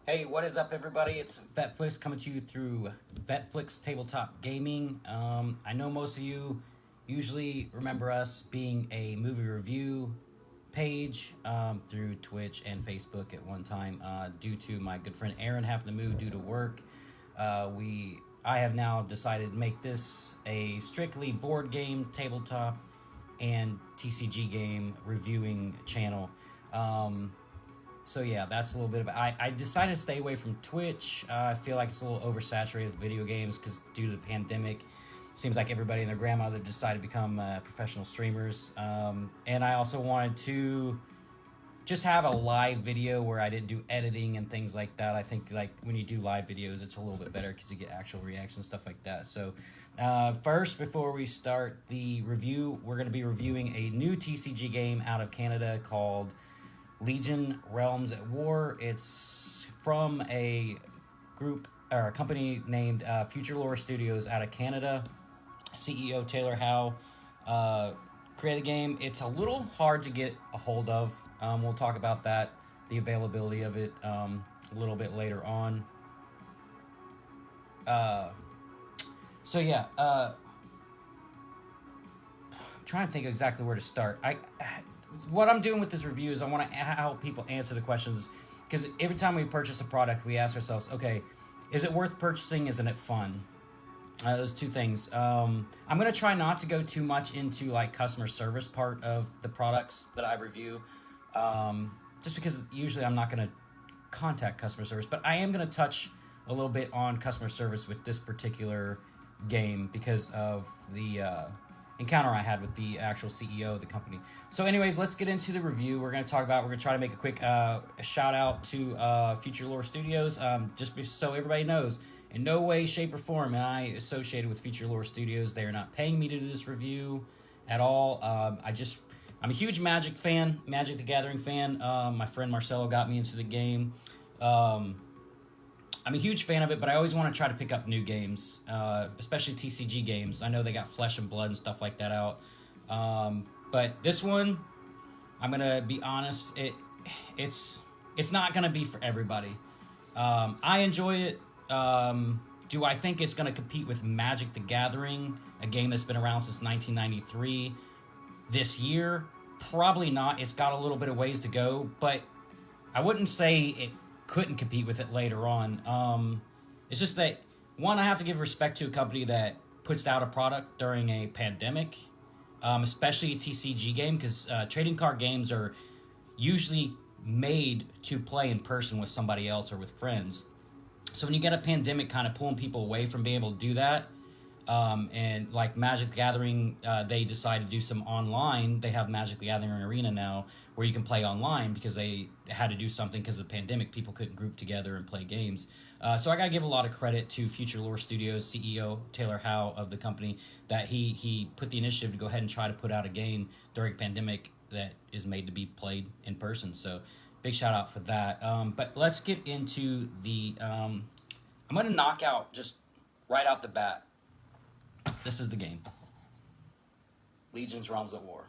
Hey, what is up, everybody? It's Vetflicks coming to you through Vetflicks Tabletop Gaming. I know most of you usually remember us being a movie review page through Twitch and Facebook at one time. Due to my good friend Aaron having to move due to work, I have now decided to make this a strictly board game, tabletop, and TCG game reviewing channel. So yeah, that's a little bit of I decided to stay away from Twitch. I feel like it's a little oversaturated with video games because due to the pandemic, seems like everybody and their grandmother decided to become professional streamers. And I also wanted to just have a live video where I didn't do editing and things like that. I think like when you do live videos, it's a little bit better because you get actual reactions and stuff like that. So first, before we start the review, we're going to be reviewing a new TCG game out of Canada called Legion Realms at War. It's from a group or a company named Future Lore Studios out of Canada. CEO Taylor Howe created the game. It's a little hard to get a hold of. We'll talk about that, the availability of it, a little bit later on. So yeah, I'm trying to think exactly where to start. What I'm doing with this review is I want to help people answer the questions, because every time we purchase a product, we ask ourselves, okay, is it worth purchasing? Isn't it fun? Those two things. I'm going to try not to go too much into like customer service part of the products that I review, just because usually I'm not going to contact customer service, but I am going to touch a little bit on customer service with this particular game because of the encounter I had with the actual CEO of the company. So anyways, let's get into the review. We're going to try to make a quick shout out to Future Lore Studios, so everybody knows, in no way, shape, or form am I associated with Future Lore Studios. They are not paying me to do this review at all. I'm a huge Magic fan, Magic the Gathering fan. My friend Marcelo got me into the game. I'm a huge fan of it, but I always want to try to pick up new games, especially TCG games. I know they got Flesh and Blood and stuff like that out. But this one, I'm going to be honest, it's not going to be for everybody. I enjoy it. Do I think it's going to compete with Magic the Gathering, a game that's been around since 1993, this year? Probably not. It's got a little bit of ways to go, but I wouldn't say it couldn't compete with it later on. It's just that, one, I have to give respect to a company that puts out a product during a pandemic, especially a TCG game, because trading card games are usually made to play in person with somebody else or with friends. So when you get a pandemic kind of pulling people away from being able to do that, and like Magic the Gathering, they decided to do some online. They have Magic the Gathering Arena now where you can play online because they had to do something because of the pandemic. People couldn't group together and play games. So I got to give a lot of credit to Future Lore Studios CEO Taylor Howe of the company, that he put the initiative to go ahead and try to put out a game during pandemic that is made to be played in person. So big shout out for that. But let's get into the... I'm going to knock out just right out the bat. This is the game. Legion's Realms at War.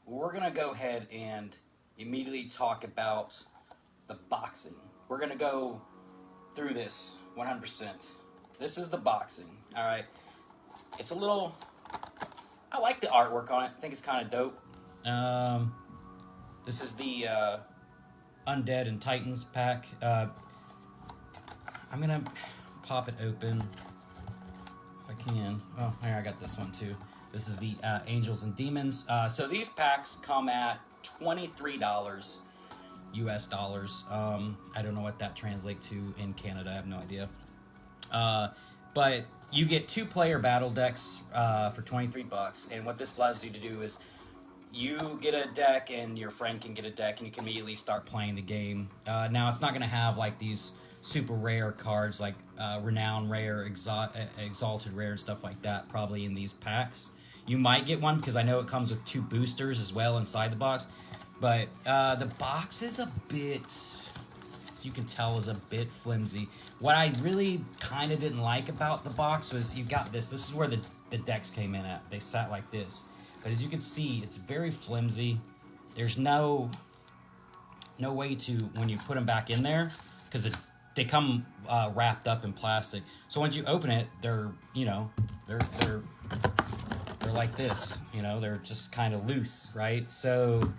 We're going to go ahead and immediately talk about the boxing. We're going to go through this 100%. This is the boxing. All right. It's a little... I like the artwork on it. I think it's kind of dope. This is the Undead and Titans pack. I'm going to pop it open. I can. Oh, here, I got this one too. This is the Angels and Demons. So these packs come at $23 US dollars. I don't know what that translates to in Canada. I have no idea. But you get 2-player battle decks for $23. And what this allows you to do is you get a deck and your friend can get a deck and you can immediately start playing the game. Now, it's not going to have like these super rare cards like Renown Rare, Exalted Rare, and stuff like that probably in these packs. You might get one because I know it comes with 2 boosters as well inside the box. But the box is a bit, as you can tell, is a bit flimsy. What I really kind of didn't like about the box was you got this. This is where the decks came in at. They sat like this. But as you can see, it's very flimsy. There's no way to, when you put them back in there, because they come wrapped up in plastic. So once you open it, they're they're like this. They're just kind of loose, right? So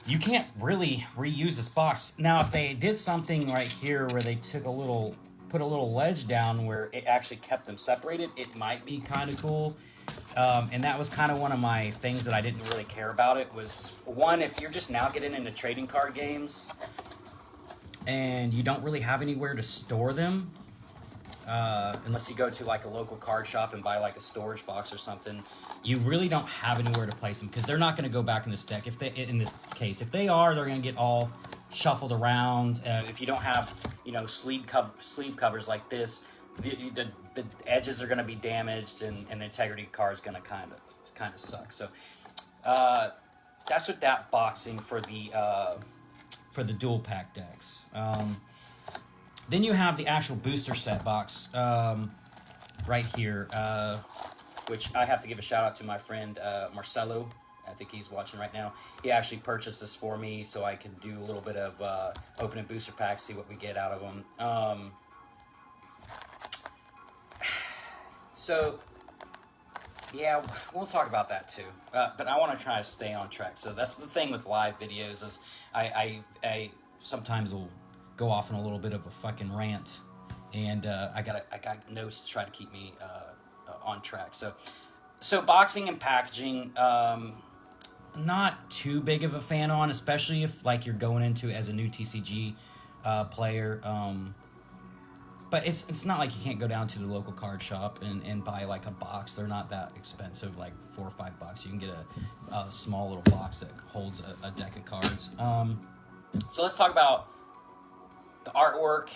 you can't really reuse this box. Now, if they did something right here where they put a little ledge down where it actually kept them separated, it might be kind of cool. And that was kind of one of my things that I didn't really care about. It was, one, if you're just now getting into trading card games and you don't really have anywhere to store them, unless you go to like a local card shop and buy like a storage box or something, you really don't have anywhere to place them because they're not going to go back in this deck. In this case, if they are, they're going to get all shuffled around. If you don't have, sleeve covers like this, the edges are going to be damaged, and the integrity card is going to kind of suck. So that's what that boxing for the dual pack decks. Then you have the actual booster set box right here, which I have to give a shout out to my friend Marcelo. I think he's watching right now. He actually purchased this for me so I could do a little bit of opening booster packs, see what we get out of them. So, yeah, we'll talk about that too. But I want to try to stay on track. So that's the thing with live videos is I sometimes will go off on a little bit of a fucking rant, and I got notes to try to keep me on track. So boxing and packaging, not too big of a fan on, especially if like you're going into as a new TCG player. But it's not like you can't go down to the local card shop and buy like a box. They're not that expensive, like $4 or $5. You can get a small little box that holds a deck of cards. So let's talk about the artwork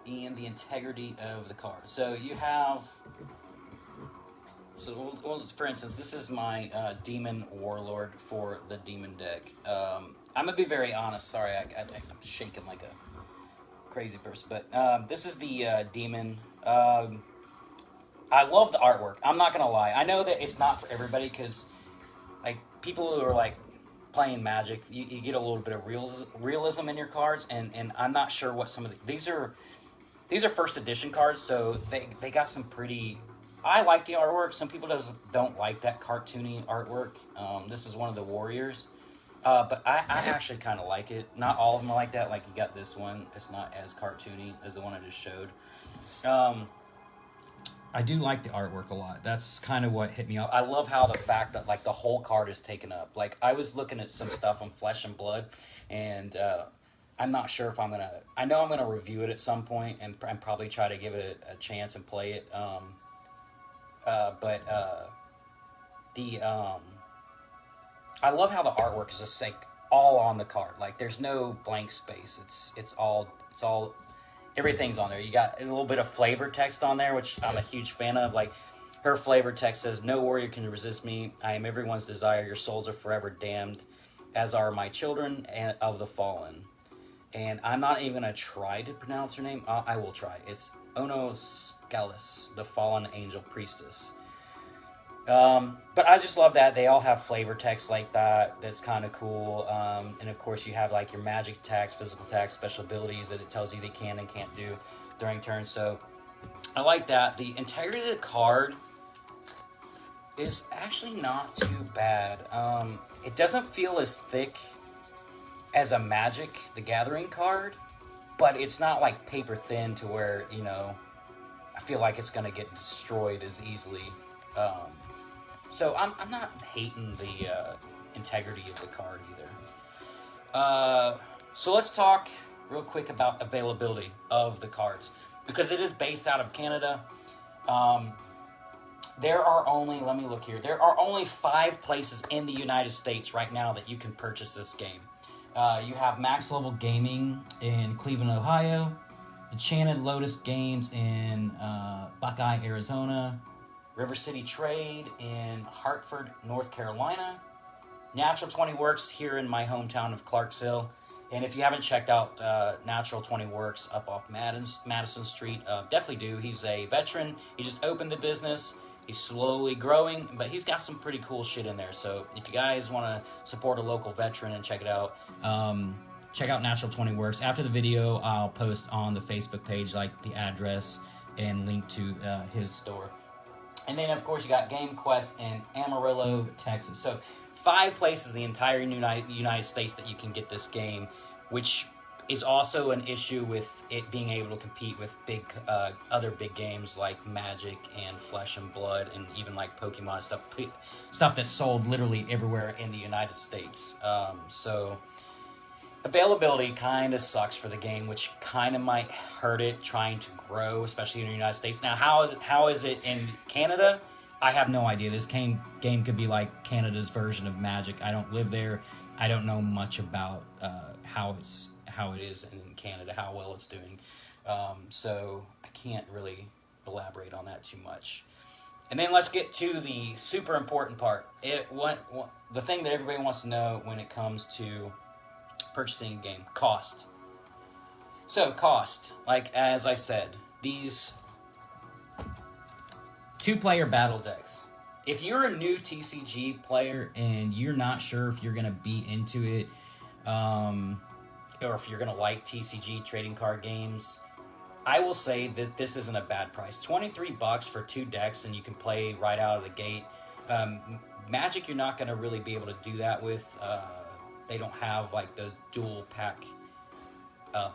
and the integrity of the card. So you have, for instance, this is my Demon Warlord for the Demon deck. I'm gonna be very honest. Sorry, I'm shaking like a crazy person, but this is the Demon. I love the artwork. I'm not gonna lie. I know that it's not for everybody because, like, people who are like playing Magic, you get a little bit of realism in your cards, and I'm not sure what some of these are first edition cards, so they got some pretty. I like the artwork. Some people don't like that cartoony artwork. This is one of the Warriors. But I actually kind of like it. Not all of them are like that. Like, you got this one. It's not as cartoony as the one I just showed. I do like the artwork a lot. That's kind of what hit me up. I love how the fact that, like, the whole card is taken up. Like, I was looking at some stuff on Flesh and Blood, and I'm not sure if I'm going to... I know I'm going to review it at some point and probably try to give it a chance and play it. I love how the artwork is just like all on the card. Like, there's no blank space. It's all everything's on there. You got a little bit of flavor text on there, which I'm a huge fan of. Like, her flavor text says, "No warrior can resist me. I am everyone's desire. Your souls are forever damned, as are my children and of the fallen." And I'm not even gonna try to pronounce her name. I will try. It's Ono Scalis, the fallen angel priestess. But I just love that they all have flavor text like that. That's kind of cool. And of course you have like your magic attacks, physical attacks, special abilities that it tells you they can and can't do during turns. So I like that. The integrity of the card is actually not too bad. It doesn't feel as thick as a Magic the Gathering card, but it's not like paper thin to where, I feel like it's going to get destroyed as easily. So I'm not hating the integrity of the card either. So let's talk real quick about availability of the cards, because it is based out of Canada. There are only, let me look here, there are only 5 places in the United States right now that you can purchase this game. You have Max Level Gaming in Cleveland, Ohio, Enchanted Lotus Games in Buckeye, Arizona, River City Trade in Hartford, North Carolina, Natural 20 Works here in my hometown of Clarksville. And if you haven't checked out Natural 20 Works up off Madison Street, definitely do. He's a veteran. He just opened the business. He's slowly growing, but he's got some pretty cool shit in there. So if you guys want to support a local veteran and check it out, check out Natural 20 Works. After the video, I'll post on the Facebook page like the address and link to his store. And then, of course, you got Game Quest in Amarillo, Texas. So 5 places in the entire United States that you can get this game, which is also an issue with it being able to compete with big other big games like Magic and Flesh and Blood and even like Pokemon stuff that's sold literally everywhere in the United States. So availability kind of sucks for the game, which kind of might hurt it trying to grow, especially in the United States. Now, how is it in Canada? I have no idea. This game could be like Canada's version of Magic. I don't live there. I don't know much about how it is in Canada, how well it's doing. So I can't really elaborate on that too much. And then let's get to the super important part. The thing that everybody wants to know when it comes to purchasing a game: cost. So cost, like as I said, these 2-player battle decks. If you're a new TCG player and you're not sure if you're going to be into it, or if you're going to like TCG trading card games, I will say that this isn't a bad price. $23 for 2 decks, and you can play right out of the gate. Magic, you're not going to really be able to do that with. They don't have like the dual pack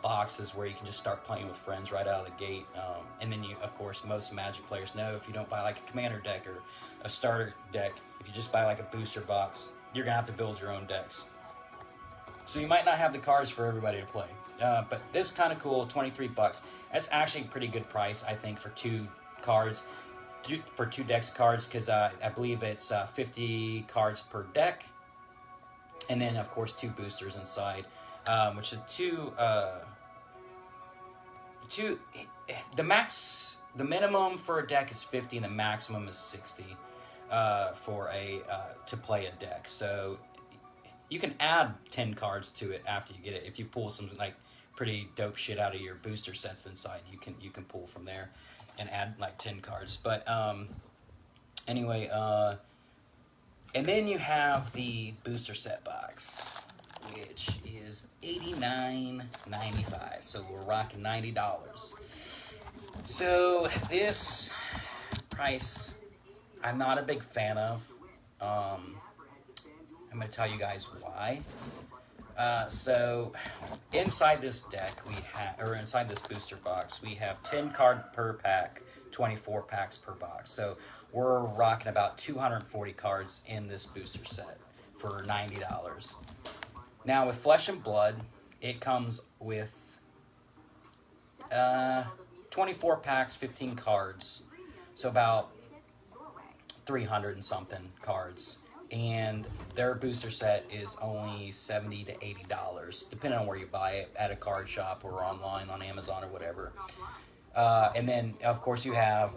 boxes where you can just start playing with friends right out of the gate. And then of course, most Magic players know if you don't buy like a commander deck or a starter deck, if you just buy like a booster box, you're going to have to build your own decks. So you might not have the cards for everybody to play. But this is kind of cool, $23. That's actually a pretty good price, I think, for 2 cards, for 2 decks of cards, because I believe it's 50 cards per deck. And then, of course, 2 boosters inside, which are the minimum for a deck is 50 and the maximum is 60 to play a deck. So you can add 10 cards to it after you get it. If you pull some like pretty dope shit out of your booster sets inside, you can pull from there and add like 10 cards. But anyway, and then you have the booster set box, which is $89.95. So we're rocking $90. So this price, I'm not a big fan of. I'm going to tell you guys why. So inside this deck inside this booster box, we have 10 cards per pack, 24 packs per box. So we're rocking about 240 cards in this booster set for $90. Now with Flesh and Blood, it comes with 24 packs, 15 cards. So about 300 and something cards. And their booster set is only $70 to $80, depending on where you buy it, at a card shop or online on Amazon or whatever. And then, of course, you have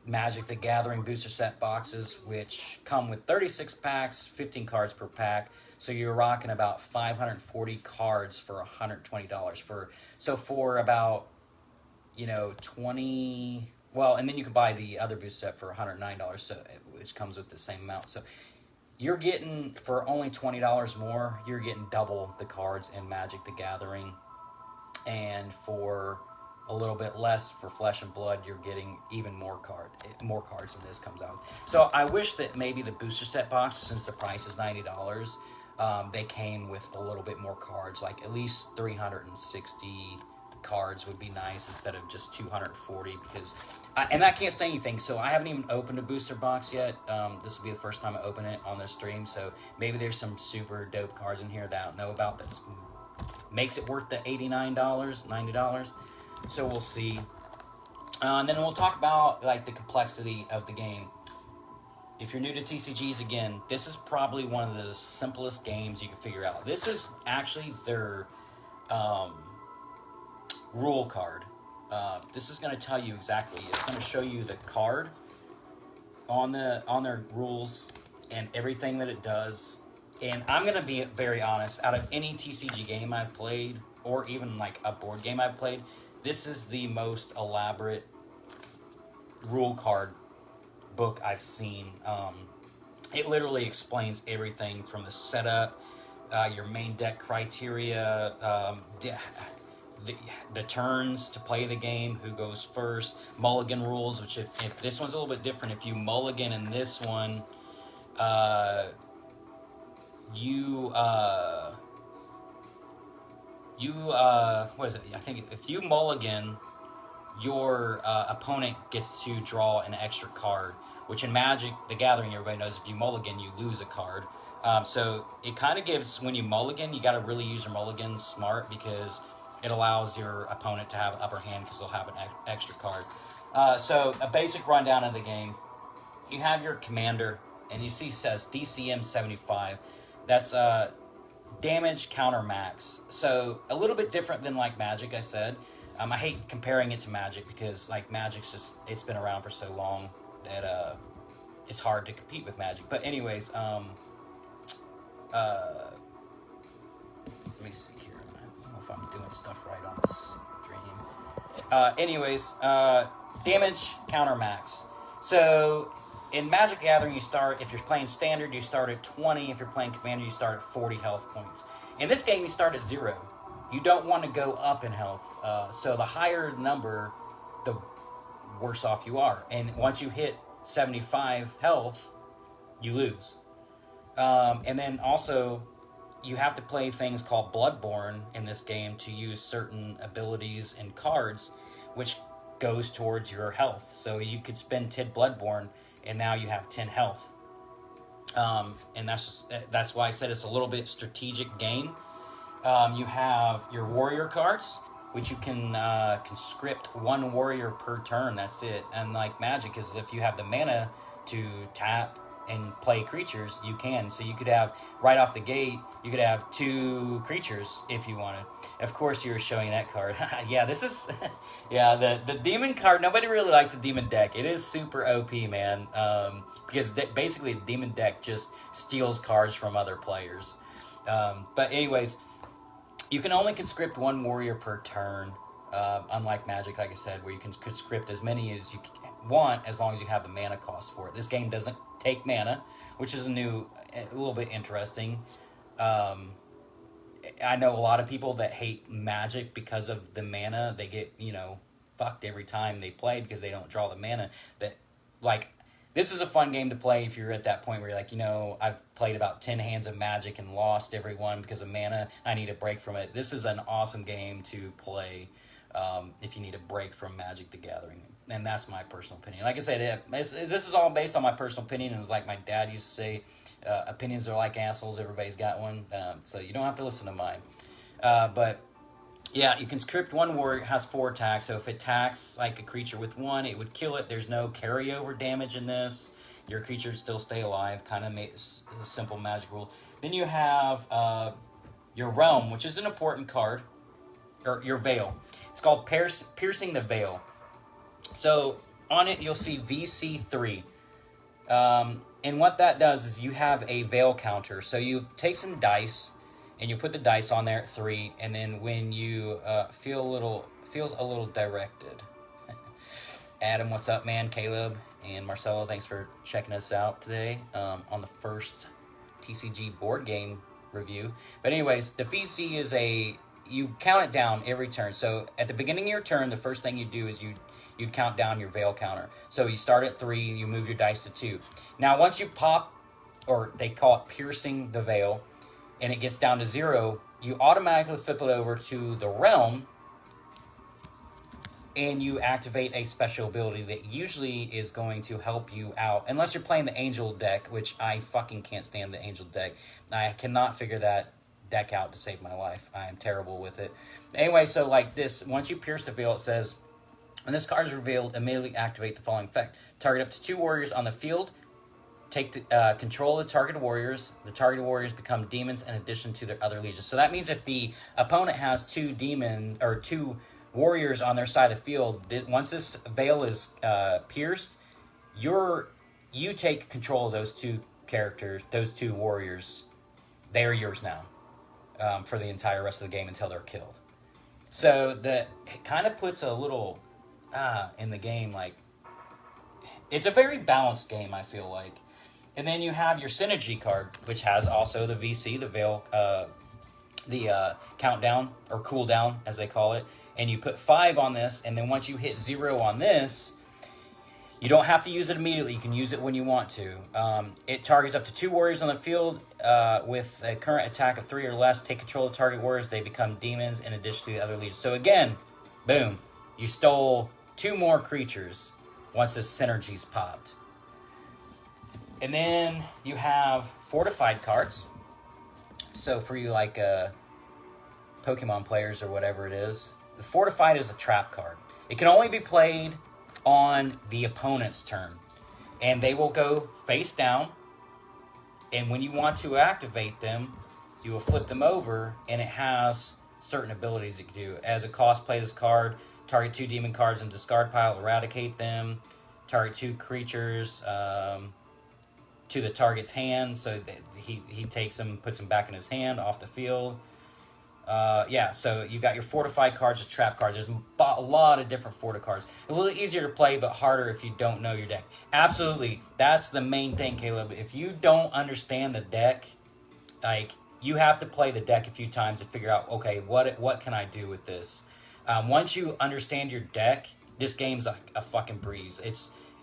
Magic the Gathering booster set boxes, which come with 36 packs, 15 cards per pack. So you're rocking about 540 cards for $120. For about, 20... Well, and then you can buy the other booster set for $109, which comes with the same amount. So you're getting, for only $20 more, you're getting double the cards in Magic the Gathering. And for a little bit less for Flesh and Blood, you're getting even more cards than this comes out. So I wish that maybe the booster set box, since the price is $90, they came with a little bit more cards, like at least 360 cards would be nice instead of just 240, because and I can't say anything, so I haven't even opened a booster box yet. This will be the first time I open it on this stream, so maybe there's some super dope cards in here that I don't know about that makes it worth the $89, $90. So we'll see. And then we'll talk about like the complexity of the game. If you're new to TCGs, again, this is probably one of the simplest games you can figure out. This is actually their rule card. This is going to tell you exactly. It's going to show you the card on their rules and everything that it does. And I'm going to be very honest. Out of any TCG game I've played, or even like a board game I've played, this is the most elaborate rule card book I've seen. It literally explains everything from the setup, your main deck criteria, the turns to play the game, who goes first, mulligan rules, which if this one's a little bit different. If you mulligan in this one, what is it? I think if you mulligan, your opponent gets to draw an extra card, which in Magic the Gathering, everybody knows if you mulligan, you lose a card. So it kind of gives, when you mulligan, you got to really use your mulligans smart, because it allows your opponent to have an upper hand because they'll have an extra card. So a basic rundown of the game. You have your commander, and you see it says DCM 75. That's damage counter max. So a little bit different than like Magic, I said. I hate comparing it to Magic because like Magic's just, it's been around for so long that it's hard to compete with Magic. But anyways, let me see here. I don't know if I'm doing stuff right on this stream. Damage counter max. So in Magic Gathering, you start, if you're playing Standard, you start at 20. If you're playing Commander, you start at 40 health points. In this game, you start at 0. You don't want to go up in health. So the higher the number, the worse off you are. And once you hit 75 health, you lose. And then also, you have to play things called Bloodborne in this game to use certain abilities and cards, which goes towards your health. So you could spend 10 Bloodborne, and now you have 10 health. And that's why I said it's a little bit strategic game. You have your warrior cards, which you can conscript one warrior per turn. That's it. And like Magic is, if you have the mana to tap and play creatures, you can. So you could have, right off the gate, you could have 2 creatures if you wanted. Of course, you're showing that card. Yeah, this is... yeah, the demon card, nobody really likes the demon deck. It is super OP, man. Because basically, the demon deck just steals cards from other players. But anyways, you can only conscript one warrior per turn. Unlike Magic, like I said, where you can conscript as many as you want, as long as you have the mana cost for it. This game doesn't take mana, which is a little bit interesting. I know a lot of people that hate Magic because of the mana. They get, fucked every time they play because they don't draw the mana. This is a fun game to play if you're at that point where you're like, I've played about 10 hands of Magic and lost every one because of mana. I need a break from it. This is an awesome game to play if you need a break from Magic the Gathering. And that's my personal opinion. Like I said, this is all based on my personal opinion. It's like my dad used to say, opinions are like assholes. Everybody's got one. So you don't have to listen to mine. But yeah, you can script one warrior. It has 4 attacks. So if it attacks like a creature with 1, it would kill it. There's no carryover damage in this. Your creature would still stay alive. Kind of makes a simple Magic rule. Then you have your Realm, which is an important card. Or your Veil. It's called Piercing the Veil. So on it, you'll see VC3. And what that does is you have a Veil counter. So you take some dice, and you put the dice on there at 3, and then when you feels a little directed. Adam, what's up, man? Caleb and Marcelo, thanks for checking us out today on the first TCG board game review. But anyways, the VC is you count it down every turn. So at the beginning of your turn, the first thing you do is you count down your Veil counter. So you start at 3, you move your dice to 2. Now, once you pop, or they call it piercing the Veil, and it gets down to 0, you automatically flip it over to the Realm, and you activate a special ability that usually is going to help you out. Unless you're playing the Angel deck, which I fucking can't stand the Angel deck. I cannot figure that deck out to save my life. I am terrible with it. Anyway, so like this, once you pierce the Veil, it says, when this card is revealed, immediately activate the following effect. Target up to 2 warriors on the field. Take control of the targeted warriors. The targeted warriors become demons in addition to their other legions. So that means if the opponent has 2 warriors on their side of the field, once this Veil is pierced, you take control of those 2 characters, those 2 warriors. They are yours now for the entire rest of the game until they're killed. So it kind of puts a little in the game, like, it's a very balanced game, I feel like. And then you have your Synergy card, which has also the VC, the Veil, the countdown, or cooldown, as they call it. And you put 5 on this, and then once you hit 0 on this, you don't have to use it immediately. You can use it when you want to. It targets up to 2 warriors on the field with a current attack of 3 or less. Take control of target warriors. They become demons in addition to the other legions. So again, boom. You stole 2 more creatures once this Synergy's popped. And then you have fortified cards. So for you like Pokemon players or whatever it is, the fortified is a trap card. It can only be played on the opponent's turn. And they will go face down. And when you want to activate them, you will flip them over, and it has certain abilities it can do. As a cost, play this card, target 2 demon cards in discard pile, eradicate them, target 2 creatures to the target's hand, so that he takes them, puts them back in his hand, off the field. Yeah, so you got your fortified cards, the trap cards. There's a lot of different forti cards. A little easier to play, but harder if you don't know your deck. Absolutely, that's the main thing, Caleb. If you don't understand the deck, like, you have to play the deck a few times to figure out, okay, what can I do with this? Once you understand your deck, this game's a fucking breeze.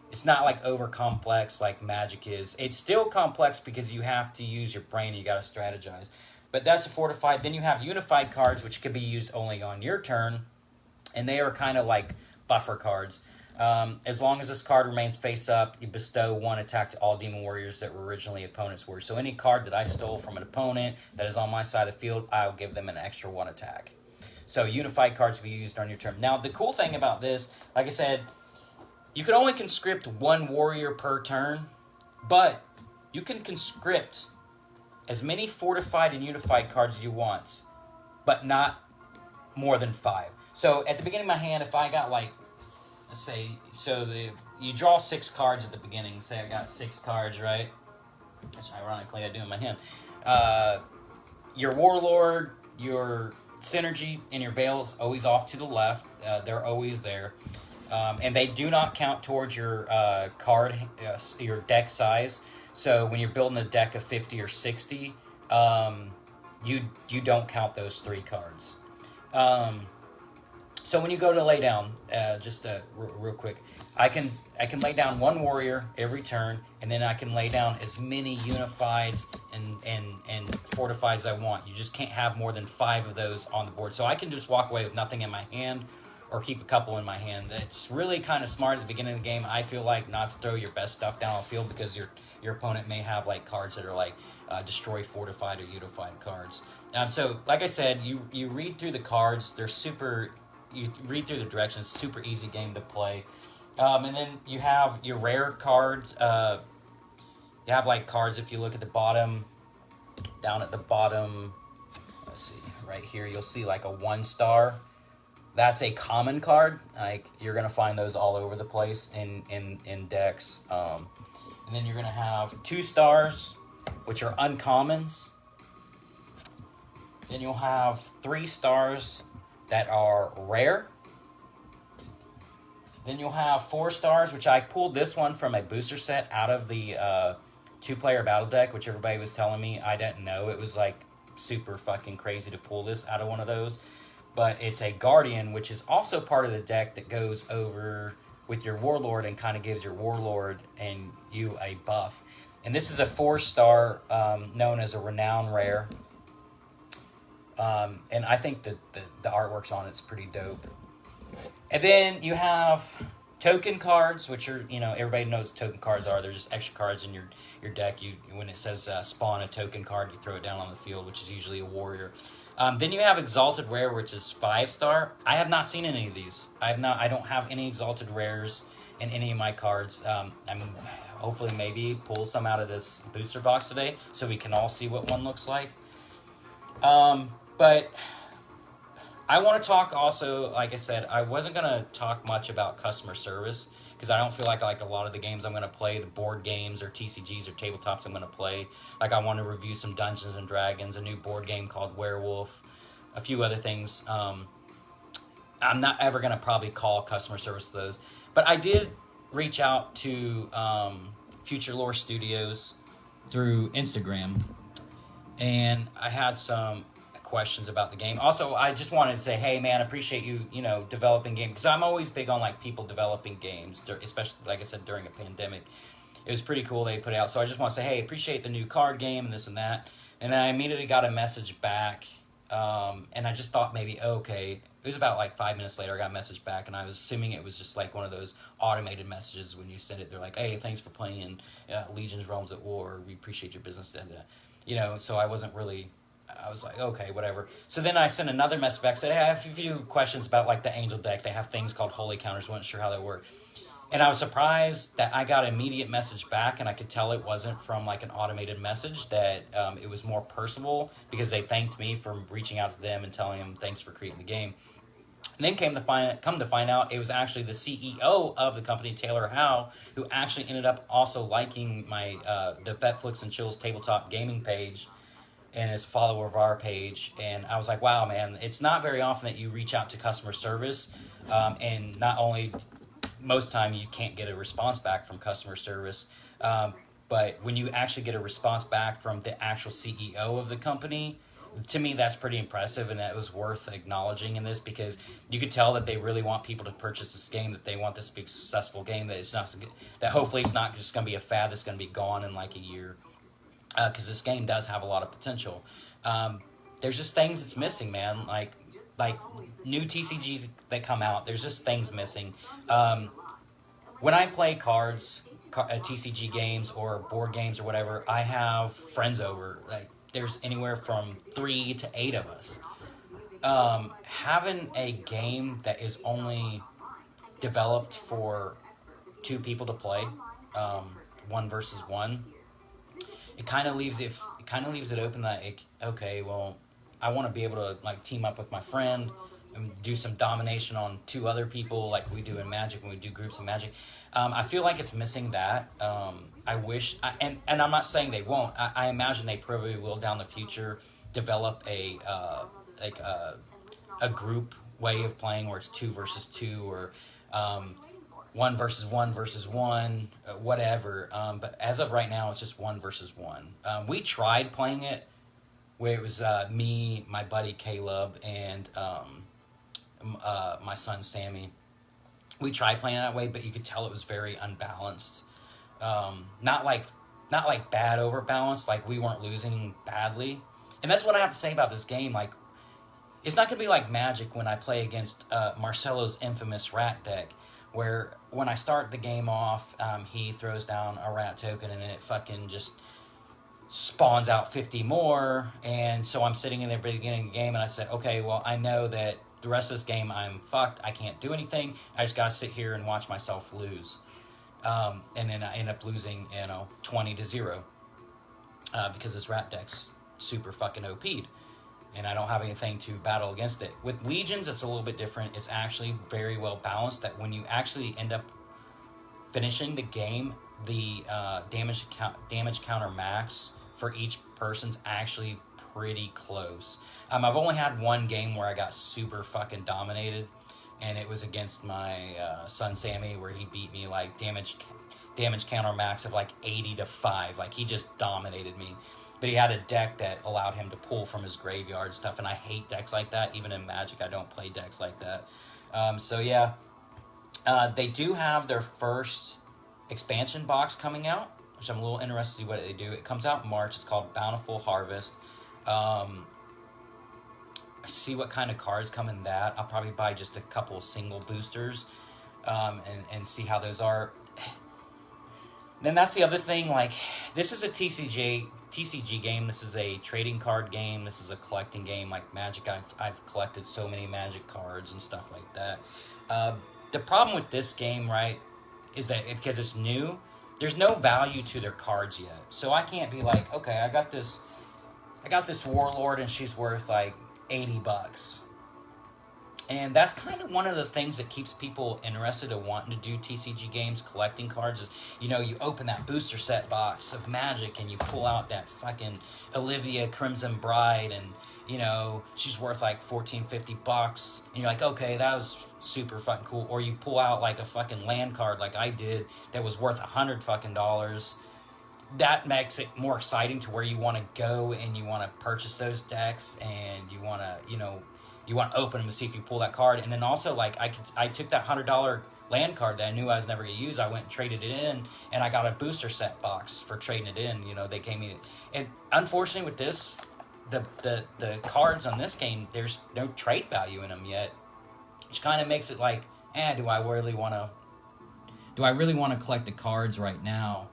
It's not like over complex like Magic is. It's still complex because you have to use your brain and you got to strategize. But that's a fortified. Then you have unified cards, which can be used only on your turn. And they are kind of like buffer cards. As long as this card remains face up, you bestow 1 attack to all demon warriors that were originally opponent's warriors. So any card that I stole from an opponent that is on my side of the field, I'll give them an extra 1 attack. So unified cards will be used on your turn. Now, the cool thing about this, like I said, you can only conscript 1 warrior per turn, but you can conscript as many fortified and unified cards as you want, but not more than 5. So at the beginning of my hand, if I got like, let's say, you draw 6 cards at the beginning. Say I got 6 cards, right? Which ironically I do in my hand. Your Warlord, your Synergy, and your Veil's always off to the left. They're always there. And they do not count towards your your deck size. So when you're building a deck of 50 or 60, you don't count those 3 cards. So when you go to lay down, real quick, I can lay down 1 warrior every turn, and then I can lay down as many unifieds and fortifieds as I want. You just can't have more than 5 of those on the board. So I can just walk away with nothing in my hand, or keep a couple in my hand. It's really kind of smart at the beginning of the game, I feel like, not to throw your best stuff down the field, because your opponent may have like cards that are like destroy fortified or unified cards. So like I said, you read through the cards. You read through the directions. Super easy game to play. And then you have your rare cards. You have like cards, if you look at the bottom, down at the bottom, let's see, right here, you'll see like a 1-star. That's a common card. Like, you're gonna find those all over the place in decks. And then you're gonna have 2 stars, which are uncommons. Then you'll have 3 stars that are rare. Then you'll have 4 stars, which I pulled this one from a booster set out of the 2-player battle deck, which everybody was telling me. I didn't know. It was like super fucking crazy to pull this out of one of those. But it's a Guardian, which is also part of the deck that goes over with your Warlord and kind of gives your Warlord and you a buff. And this is a 4-star known as a Renown Rare. And I think that the artwork's on it's pretty dope. And then you have token cards, which are, everybody knows what token cards are. They're just extra cards in your deck. When it says spawn a token card, you throw it down on the field, which is usually a warrior. Then you have Exalted Rare, which is 5-star. I have not seen any of these. I don't have any Exalted Rares in any of my cards. Hopefully maybe pull some out of this booster box today so we can all see what one looks like. But I want to talk also, like I said, I wasn't going to talk much about customer service because I don't feel like a lot of the games I'm going to play, the board games or TCGs or tabletops I'm going to play. Like, I want to review some Dungeons & Dragons, a new board game called Werewolf, a few other things. I'm not ever going to probably call customer service to those. But I did reach out to Future Lore Studios through Instagram, and I had some questions about the game. Also, I just wanted to say, hey man, appreciate you, developing games, because I'm always big on like people developing games, especially like I said during a pandemic. It was pretty cool they put it out. So I just want to say, hey, appreciate the new card game and this and that. And then I immediately got a message back, and I just thought maybe, okay. It was about like 5 minutes later, I got a message back, and I was assuming it was just like one of those automated messages when you send it. They're like, hey, thanks for playing Legion's Realms at War. We appreciate your business. So I wasn't really, I was like, okay, whatever. So then I sent another message back, said, hey, I have a few questions about like the Angel deck. They have things called Holy Counters. Wasn't sure how they work. And I was surprised that I got an immediate message back, and I could tell it wasn't from like an automated message, that it was more personable, because they thanked me for reaching out to them and telling them thanks for creating the game. And then come to find out, it was actually the CEO of the company, Taylor Howe, who actually ended up also liking my the Vetflicks and Chills Tabletop Gaming page, and is a follower of our page. And I was like, wow, man, it's not very often that you reach out to customer service, and not only most time you can't get a response back from customer service, but when you actually get a response back from the actual CEO of the company, to me that's pretty impressive, and that was worth acknowledging in this, because you could tell that they really want people to purchase this game, that they want this to be a successful game, that it's not, that hopefully it's not just going to be a fad that's going to be gone in like a year, because this game does have a lot of potential. There's just things it's missing, man. Like new TCGs that come out, there's just things missing. When I play cards, TCG games or board games or whatever, I have friends over. Like, there's anywhere from 3 to 8 of us. Having a game that is only developed for 2 people to play, 1 versus 1, it kind of leaves it open that, okay, well, I want to be able to like team up with my friend and do some domination on 2 other people, like we do in Magic when we do groups of Magic. I feel like it's missing that. I wish, and I'm not saying they won't. I imagine they probably will down the future develop a group way of playing where it's 2 versus 2, or 1 versus 1 versus 1, whatever. But as of right now, it's just 1 versus 1. We tried playing it where it was me, my buddy Caleb, and my son Sammy. We tried playing it that way, but you could tell it was very unbalanced. Not like bad overbalanced, like we weren't losing badly. And that's what I have to say about this game. Like, it's not going to be like Magic when I play against Marcelo's infamous rat deck, where when I start the game off, he throws down a rat token and it fucking just spawns out 50 more. And so I'm sitting in the beginning of the game and I said, okay, well, I know that the rest of this game I'm fucked. I can't do anything. I just got to sit here and watch myself lose. And then I end up losing, 20-0. Because this rat deck's super fucking OP'd. And I don't have anything to battle against it. With Legions, it's a little bit different. It's actually very well balanced, that when you actually end up finishing the game, the damage counter max for each person's actually pretty close. I've only had one game where I got super fucking dominated, and it was against my son Sammy, where he beat me like damage counter max of like 80-5. Like, he just dominated me. But he had a deck that allowed him to pull from his graveyard stuff, and I hate decks like that. Even in Magic, I don't play decks like that. So yeah, they do have their first expansion box coming out, which I'm a little interested to see what they do. It comes out in March. It's called Bountiful Harvest. See what kind of cards come in that. I'll probably buy just a couple single boosters, and see how those are. Then that's the other thing, like, this is a TCG game. This is a trading card game. This is a collecting game. Like Magic, I've collected so many Magic cards and stuff like that. The problem with this game, right, is that because it's new, there's no value to their cards yet. So I can't be like, okay, I got this Warlord and she's worth like $80. And that's kind of one of the things that keeps people interested in wanting to do TCG games, collecting cards, is, you open that booster set box of Magic and you pull out that fucking Olivia Crimson Bride, and, she's worth like $14-$50. And you're like, okay, that was super fucking cool. Or you pull out like a fucking land card like I did that was worth $100 fucking dollars. that makes it more exciting to where you want to go and you want to purchase those decks and you want to, you want to open them to see if you pull that card. And then also, like, I took that $100 land card that I knew I was never going to use. I went and traded it in, and I got a booster set box for trading it in. They gave me, and unfortunately with this, the cards on this game, there's no trade value in them yet, which kind of makes it like, do I really want to collect the cards right now?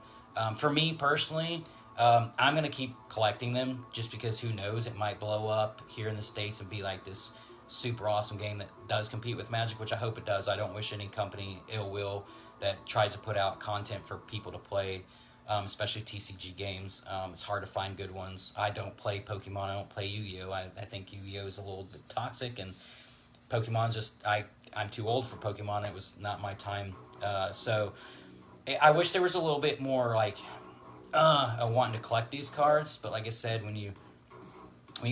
For me personally, I'm going to keep collecting them just because who knows, it might blow up here in the States and be like this super awesome game that does compete with Magic, which I hope it does. I don't wish any company ill will that tries to put out content for people to play, especially TCG games. It's hard to find good ones. I don't play Pokemon. I don't play Yu-Gi-Oh! I think Yu-Gi-Oh! Is a little bit toxic, and Pokemon's just, I'm too old for Pokemon. It was not my time. So I wish there was a little bit more like wanting to collect these cards, but like I said, when you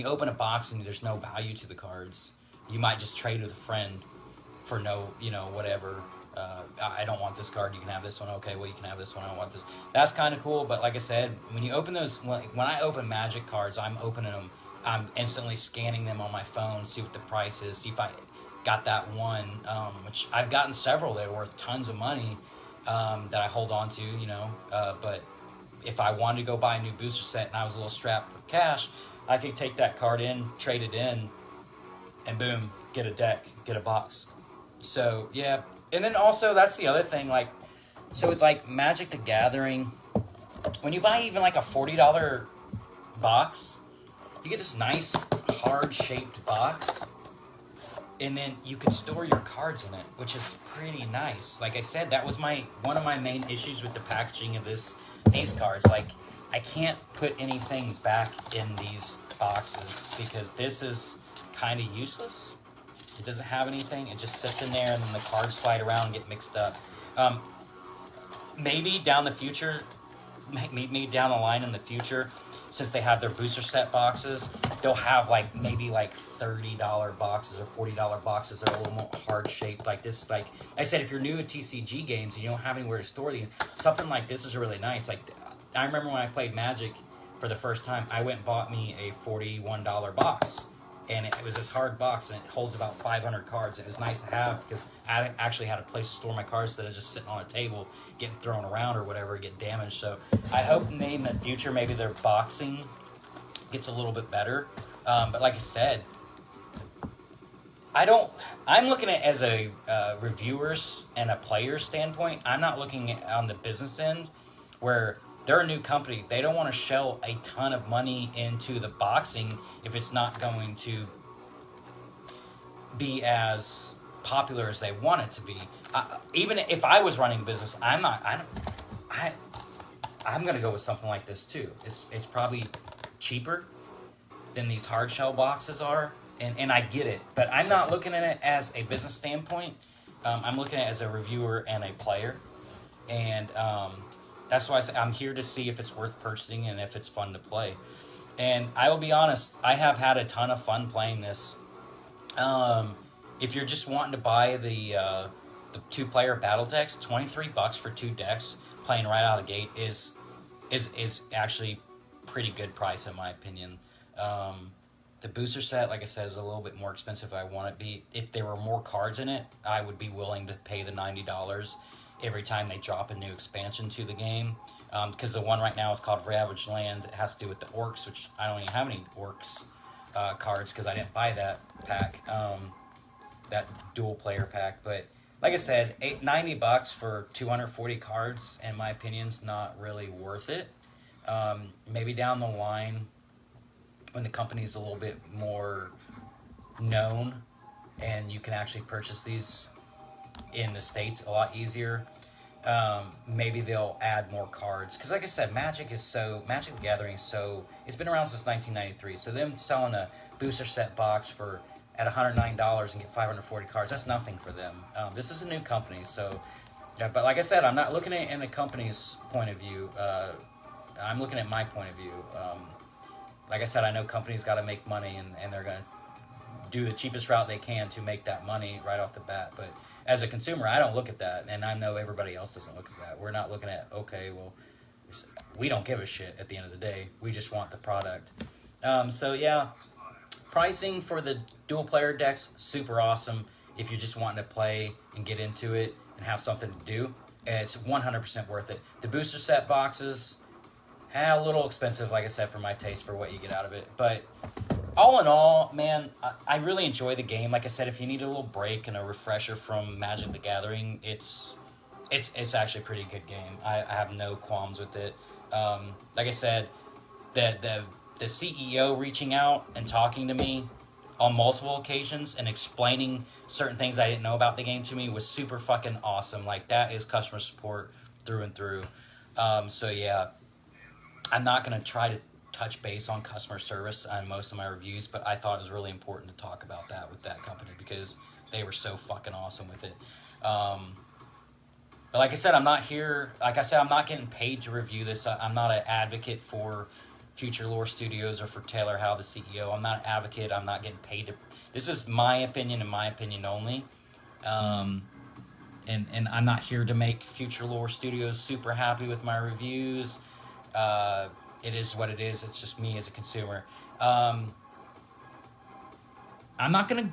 open a box and there's no value to the cards, you might just trade with a friend for no, whatever. I don't want this card. You can have this one. Okay, well, you can have this one. I don't want this. That's kind of cool. But like I said, when you open those, when I open Magic cards, I'm opening them. I'm instantly scanning them on my phone, see what the price is, see if I got that one, which I've gotten several that are worth tons of money that I hold on to, But if I wanted to go buy a new booster set and I was a little strapped for cash, I could take that card in, trade it in, and boom, get a deck, get a box. So, yeah. And then also, that's the other thing, so with, Magic the Gathering, when you buy even, a $40 box, you get this nice, hard-shaped box, and then you can store your cards in it, which is pretty nice. Like I said, that was one of my main issues with the packaging of these cards. I can't put anything back in these boxes because this is kind of useless. It doesn't have anything. It just sits in there, and then the cards slide around and get mixed up. Maybe down the line in the future, since they have their booster set boxes, they'll have maybe $30 boxes or $40 boxes that are a little more hard shaped like this. Like I said, if you're new at TCG games and you don't have anywhere to store these, something like this is really nice. I remember when I played Magic for the first time, I went and bought me a $41 box. And it was this hard box, and it holds about 500 cards. It was nice to have because I actually had a place to store my cards instead of just sitting on a table, getting thrown around or whatever, get damaged. So I hope in the future maybe their boxing gets a little bit better. But like I said, I'm looking at it as a reviewer's and a player's standpoint. I'm not looking at on the business end where they're a new company. They don't want to shell a ton of money into the boxing if it's not going to be as popular as they want it to be. Even if I was running a business, I'm going to go with something like this too. It's probably cheaper than these hard shell boxes are, and I get it. But I'm not looking at it as a business standpoint. I'm looking at it as a reviewer and a player, and that's why I say I'm here to see if it's worth purchasing and if it's fun to play. And I will be honest, I have had a ton of fun playing this. If you're just wanting to buy the two-player battle decks, $23 for 2 decks, playing right out of the gate is actually pretty good price in my opinion. The booster set, like I said, is a little bit more expensive if I want it to be. If there were more cards in it, I would be willing to pay the $90 every time they drop a new expansion to the game. Because the one right now is called Ravaged Lands. It has to do with the orcs, which I don't even have any orcs cards because I didn't buy that pack, that dual player pack. But like I said, $90 for 240 cards, in my opinion, is not really worth it. Maybe down the line, when the company's a little bit more known and you can actually purchase these in the States a lot easier, maybe they'll add more cards. Because like I said, Magic the Gathering is so, it's been around since 1993, so them selling a booster set box at $109 and get 540 cards, that's nothing for them. This is a new company, so, yeah, but like I said, I'm not looking at it in the company's point of view. I'm looking at my point of view. Like I said, I know companies got to make money, and they're going to do the cheapest route they can to make that money right off the bat. But as a consumer, I don't look at that, and I know everybody else doesn't look at that. We're not looking at, okay, well, we don't give a shit at the end of the day. We just want the product. So yeah, pricing for the dual player decks, super awesome. If you're just wanting to play and get into it and have something to do, it's 100% worth it. The booster set boxes, a little expensive, like I said, for my taste, for what you get out of it. But all in all, man, I really enjoy the game. Like I said, if you need a little break and a refresher from Magic the Gathering, it's actually a pretty good game. I have no qualms with it. Like I said, the CEO reaching out and talking to me on multiple occasions and explaining certain things I didn't know about the game to me was super fucking awesome. Like, that is customer support through and through. So yeah, I'm not going to try to touch base on customer service on most of my reviews, but I thought it was really important to talk about that with that company because they were so fucking awesome with it. But like I said, I'm not here. Like I said, I'm not getting paid to review this. I'm not an advocate for Future Lore Studios or for Taylor Howe, the CEO. I'm not an advocate. I'm not getting paid to. This is my opinion and my opinion only. And I'm not here to make Future Lore Studios super happy with my reviews. It is what it is. It's just me as a consumer. I'm not going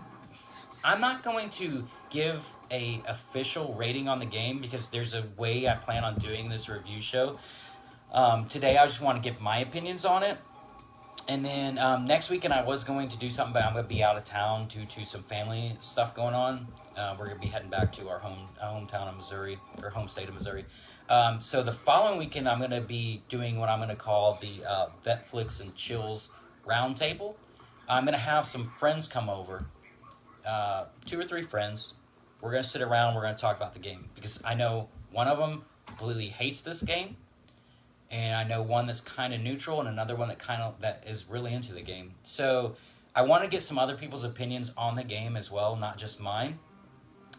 to give a official rating on the game because there's a way I plan on doing this review show. Today I just want to give my opinions on it. And then next weekend I was going to do something, but I'm going to be out of town due to some family stuff going on. We're going to be heading back to our hometown of Missouri, or home state of Missouri. So the following weekend I'm going to be doing what I'm going to call the Vetflicks and Chills Roundtable. I'm going to have some friends come over, 2 or 3 friends. We're going to sit around, we're going to talk about the game. Because I know one of them completely hates this game. And I know one that's kind of neutral and another one that is really into the game. So I want to get some other people's opinions on the game as well, not just mine.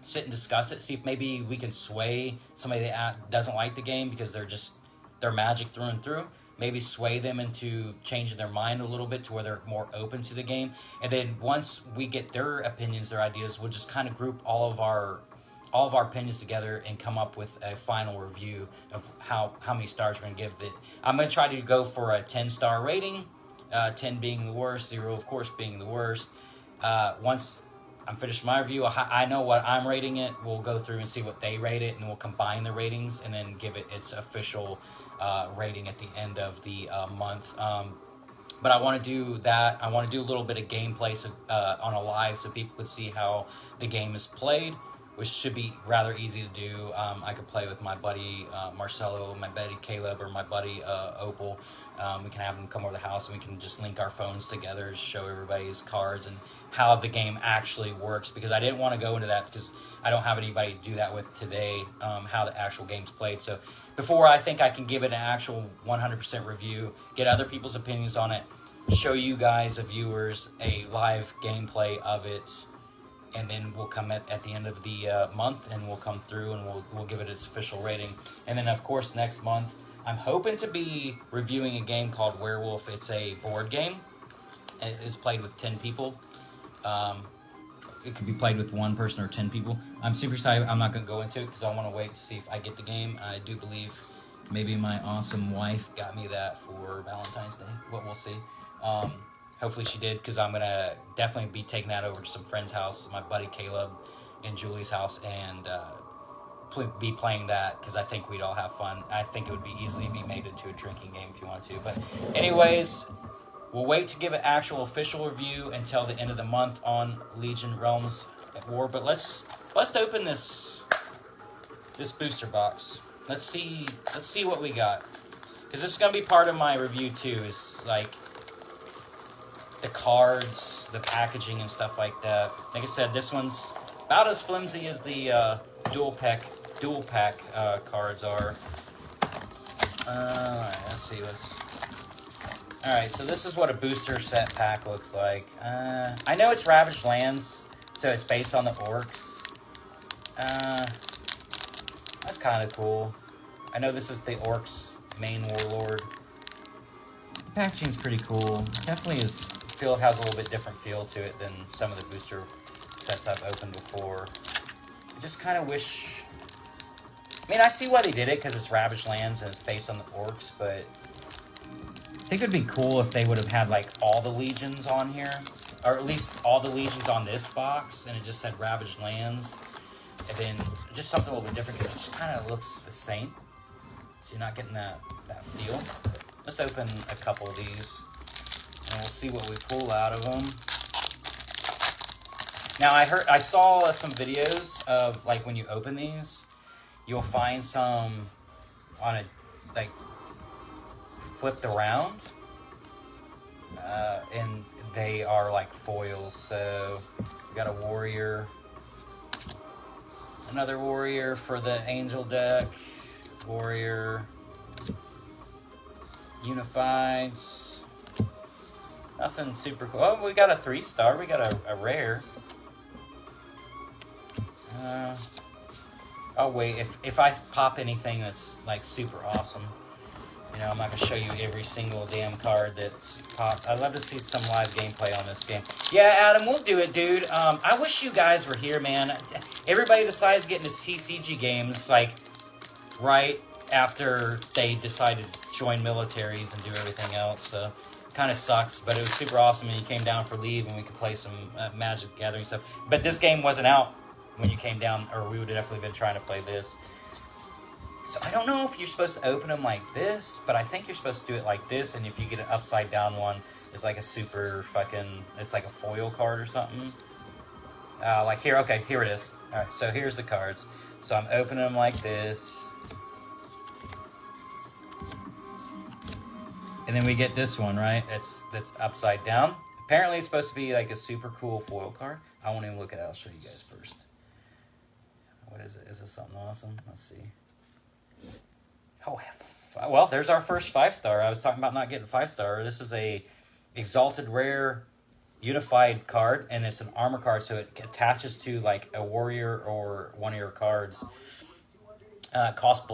Sit and discuss it, see if maybe we can sway somebody that doesn't like the game because they're Magic through and through. Maybe sway them into changing their mind a little bit to where they're more open to the game. And then once we get their opinions, their ideas, we'll just kind of group all of our opinions together and come up with a final review of how many stars we're going to give it. I'm going to try to go for a 10-star rating, 10 being the worst, 0 of course being the worst. Once I'm finished my review, I know what I'm rating it. We'll go through and see what they rate it, and we'll combine the ratings and then give it its official rating at the end of the month. But I want to do that. I want to do a little bit of gameplay on a live so people could see how the game is played, which should be rather easy to do. I could play with my buddy Marcelo, my buddy Caleb, or my buddy Opal. We can have them come over to the house and we can just link our phones together, show everybody's cards and how the game actually works. Because I didn't want to go into that because I don't have anybody to do that with today, how the actual game's played. So before I think I can give it an actual 100% review, get other people's opinions on it, show you guys, the viewers, a live gameplay of it, and then we'll come at the end of the month and we'll come through and we'll give it its official rating. And then of course next month I'm hoping to be reviewing a game called Werewolf. It's a board game. It is played with 10 people. It could be played with 1 person or 10 people. I'm super excited. I'm not going to go into it because I want to wait to see if I get the game. I do believe maybe my awesome wife got me that for Valentine's Day, but we'll see. Hopefully she did, because I'm going to definitely be taking that over to some friend's house, my buddy Caleb and Julie's house, and be playing that because I think we'd all have fun. I think it would be easily be made into a drinking game if you want to. But anyways, we'll wait to give an actual official review until the end of the month on Legion Realms at War. But let's open this booster box. Let's see what we got, because this is going to be part of my review too. Is like the cards, the packaging, and stuff like that. Like I said, this one's about as flimsy as the dual pack cards are. Let's see. Alright, so this is what a booster set pack looks like. I know it's Ravaged Lands, so it's based on the orcs. That's kind of cool. I know this is the orcs' main warlord. The packaging's pretty cool. Definitely has a little bit different feel to it than some of the booster sets I've opened before. I just kind of wish... mean, I see why they did it, because it's Ravaged Lands and it's based on the orcs, but I think it would be cool if they would have had, like, all the legions on here. Or at least all the legions on this box, and it just said Ravaged Lands. And then just something a little bit different, because it just kind of looks the same. So you're not getting that feel. Let's open a couple of these, and we'll see what we pull out of them. Now, I saw some videos of, like, when you open these, you'll find some on a, like, flipped around, and they are like foils. So we got a warrior, another warrior for the angel deck, warrior, unifieds, nothing super cool. Oh, we got a 3-star, we got a rare. Oh wait, if I pop anything that's like super awesome, you know, I'm not going to show you every single damn card that's popped. I'd love to see some live gameplay on this game. Yeah, Adam, we'll do it, dude. I wish you guys were here, man. Everybody decides getting into TCG games, like, right after they decided to join militaries and do everything else. So, kind of sucks, but it was super awesome when you came down for leave and we could play some Magic the Gathering stuff. But this game wasn't out when you came down, or we would have definitely been trying to play this. So I don't know if you're supposed to open them like this, but I think you're supposed to do it like this, and if you get an upside down one, it's like a super fucking, it's like a foil card or something. Like here, okay, here it is. Alright, so here's the cards. So I'm opening them like this. And then we get this one, right? That's upside down. Apparently it's supposed to be like a super cool foil card. I won't even look at it, I'll show you guys first. What is it? Is this something awesome? Let's see. Oh, well, there's our first 5-star. I was talking about not getting 5-star. This is a Exalted Rare Unified card, and it's an armor card, so it attaches to, like, a warrior or one of your cards. Costs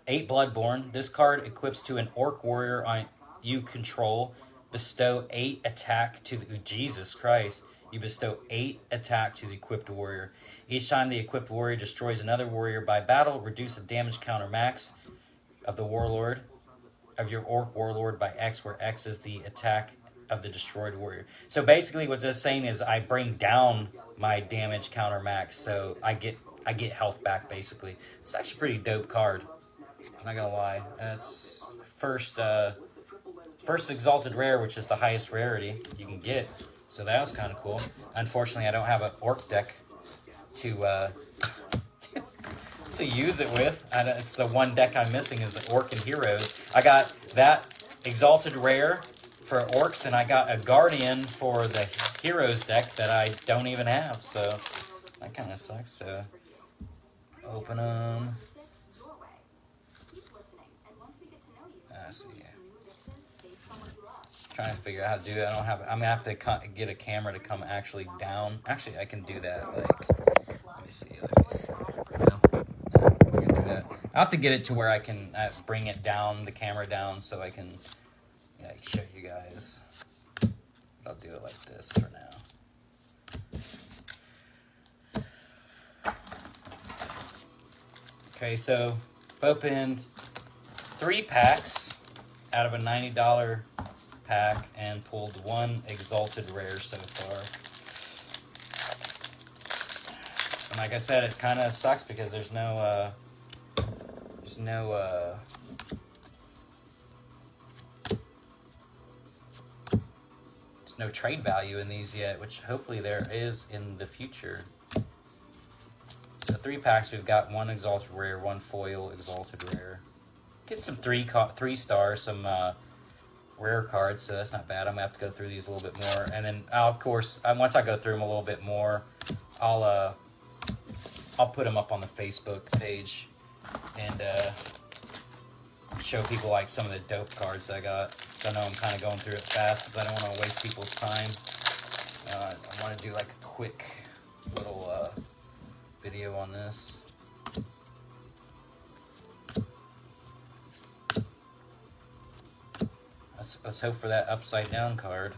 8 Bloodborne. This card equips to an orc warrior on you control. Bestow 8 attack to the... Jesus Christ. You bestow 8 attack to the equipped warrior. Each time the equipped warrior destroys another warrior by battle, reduce the damage counter max of the warlord, of your orc warlord by X, where X is the attack of the destroyed warrior. So basically what this is saying is I bring down my damage counter max, so I get health back, basically. It's actually a pretty dope card. I'm not gonna lie. That's first Exalted Rare, which is the highest rarity you can get. So that was kind of cool. Unfortunately, I don't have an orc deck to to use it with. It's the one deck I'm missing is the Orc and Heroes. I got that Exalted Rare for Orcs, and I got a Guardian for the Heroes deck that I don't even have. So that kind of sucks. So open them. See. Trying to figure out how to do it. I don't have. I'm gonna have to get a camera to come actually down. Actually, I can do that. Like, let me see. No, I can do that. I have to get it to where I can bring it down, the camera down, so I can show you guys. I'll do it like this for now. Okay, so I've opened 3 packs out of a $90 pack and pulled 1 Exalted Rare so far. And like I said, it kind of sucks because there's no trade value in these yet, which hopefully there is in the future. So 3 packs, we've got 1 Exalted Rare, 1 foil Exalted Rare. Get some 3 stars, some rare cards, so that's not bad. I'm gonna have to go through these a little bit more, and then of course, once I go through them a little bit more, I'll put them up on the Facebook page and show people like some of the dope cards I got. So I know I'm kind of going through it fast because I don't want to waste people's time. I want to do like a quick little video on this. Let's hope for that upside down card.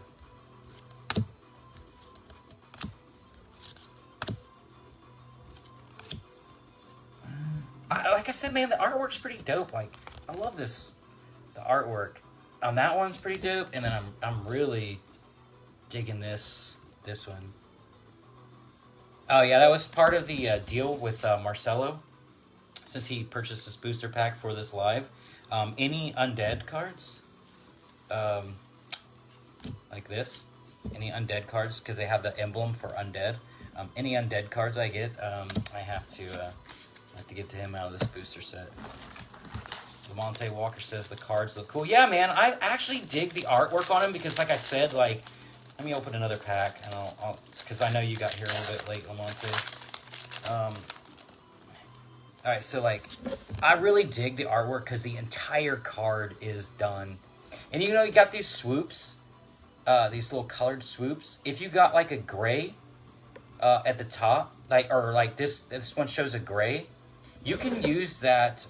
like I said, man, the artwork's pretty dope. Like, I love this, the artwork. That one's pretty dope, and then I'm really digging this one. Oh yeah, that was part of the deal with Marcelo, since he purchased this booster pack for this live. Any undead cards, like this, any undead cards, because they have the emblem for undead. Any undead cards I get, I have to give to him out of this booster set. Lamonte Walker says the cards look cool. Yeah, man, I actually dig the artwork on him because, like I said, like, let me open another pack, and I'll because I know you got here a little bit late, Lamonte. All right, so like, I really dig the artwork because the entire card is done, and you know you got these swoops, these little colored swoops. If you got like a gray at the top, like, or like this one shows a gray, you can use that.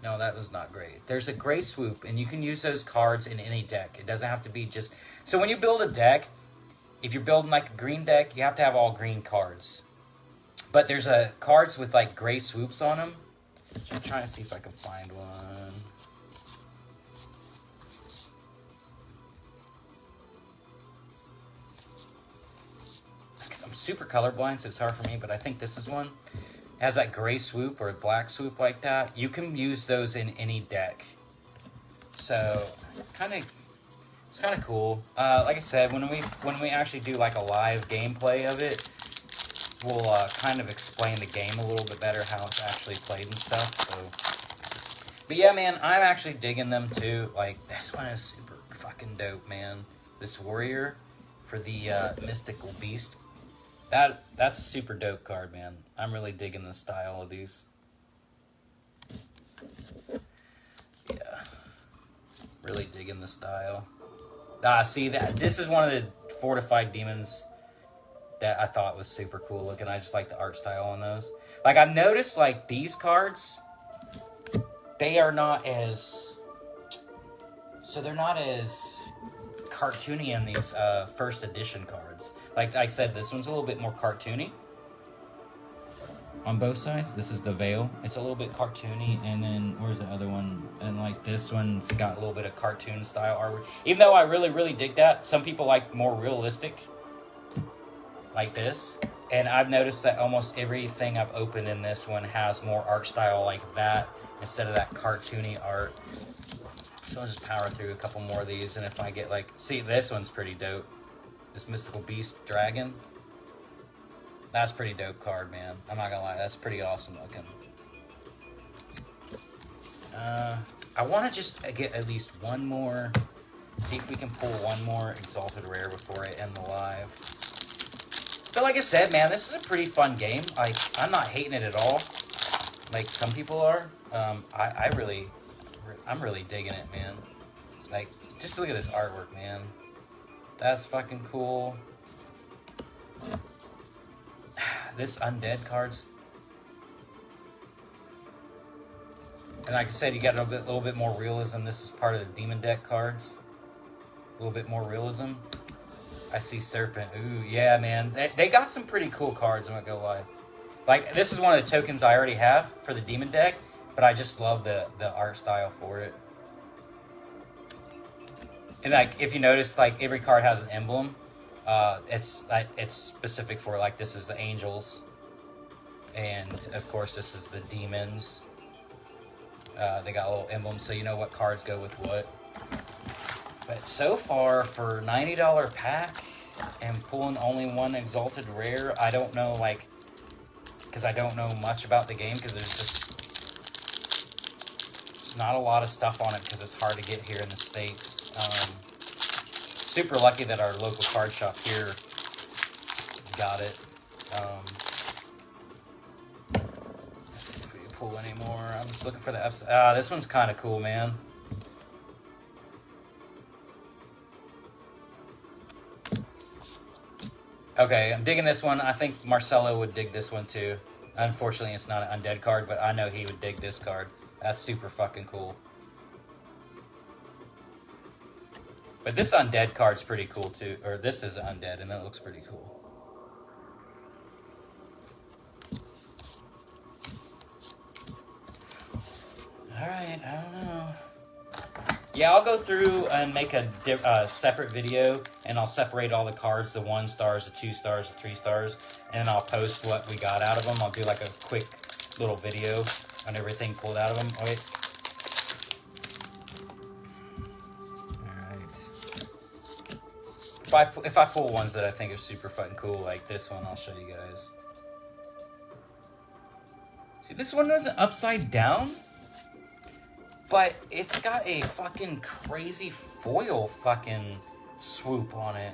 No, that was not gray. There's a gray swoop, and you can use those cards in any deck. It doesn't have to be just... So when you build a deck, if you're building like a green deck, you have to have all green cards. But there's cards with like gray swoops on them. So I'm trying to see if I can find one. Because I'm super colorblind, so it's hard for me, but I think this is one. It has that gray swoop or a black swoop like that. You can use those in any deck. So, it's kind of cool. Like I said, when we actually do like a live gameplay of it, we'll kind of explain the game a little bit better, how it's actually played and stuff. So, but yeah, man, I'm actually digging them too. Like, this one is super fucking dope, man. This warrior for the mystical beast. That's a super dope card, man. I'm really digging the style of these. Yeah. Really digging the style. See, this is one of the fortified demons that I thought was super cool looking. I just like the art style on those. Like, I've noticed, like, these cards, they are not as... So they're not as cartoony in these first edition cards. Like I said, this one's a little bit more cartoony on both sides. This is the veil. It's a little bit cartoony, and then where's the other one? And like this one's got a little bit of cartoon style artwork. Even though I really dig that, some people like more realistic, like this. And I've noticed that almost everything I've opened in this one has more art style like that instead of that cartoony art. So I'll just power through a couple more of these, and if I get like... See, this one's pretty dope. This Mystical Beast Dragon. That's pretty dope card, man. I'm not gonna lie, that's pretty awesome looking. I want to just get at least one more... See if we can pull one more Exalted Rare before I end the live. But like I said, man, this is a pretty fun game. Like, I'm not hating it at all. Like some people are. I'm really digging it, man. Like, just look at this artwork, man. That's fucking cool. This undead cards. And like I said, you got a little bit more realism. This is part of the demon deck cards. A little bit more realism. I see Serpent. Ooh, yeah, man. They got some pretty cool cards, I'm not gonna lie. Like, this is one of the tokens I already have for the demon deck, but I just love the art style for it. And like, if you notice, like every card has an emblem. It's specific for, like, this is the angels, and of course this is the demons. They got a little emblem, so you know what cards go with what. But so far, for $90 pack and pulling only one Exalted Rare, I don't know, like, because I don't know much about the game, because there's not a lot of stuff on it because it's hard to get here in the States. Super lucky that our local card shop here got it. Let's see if we can pull any more. I'm just looking for the episode. This one's kind of cool, man. Okay, I'm digging this one. I think Marcelo would dig this one too. Unfortunately, it's not an undead card, but I know he would dig this card. That's super fucking cool. But this undead card's pretty cool too. Or this is undead, and it looks pretty cool. Alright, I don't know. Yeah, I'll go through and make a separate video, and I'll separate all the cards, the 1 stars, the 2 stars, the 3 stars, and then I'll post what we got out of them. I'll do like a quick little video on everything pulled out of them. Oh, wait. Alright. If I pull ones that I think are super fucking cool, like this one, I'll show you guys. See, this one isn't upside down, but it's got a fucking crazy foil fucking swoop on it.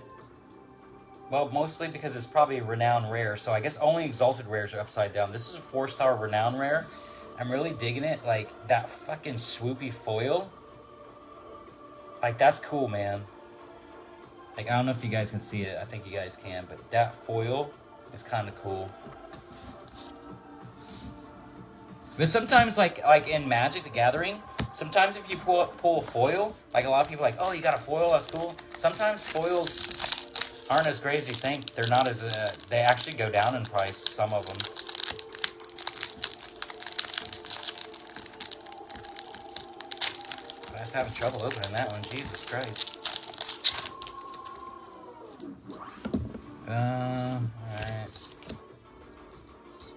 Well, mostly because it's probably a renowned rare, so I guess only exalted rares are upside down. This is a 4-star renowned rare. I'm really digging it. Like, that fucking swoopy foil. Like, that's cool, man. Like, I don't know if you guys can see it. I think you guys can, but that foil is kind of cool. But sometimes, like in Magic the Gathering, sometimes if you pull a foil, like a lot of people are like, oh, you got a foil, that's cool. Sometimes foils aren't as great as you think. They're not as, they actually go down in price, some of them. I was having trouble opening that one, Jesus Christ. Alright.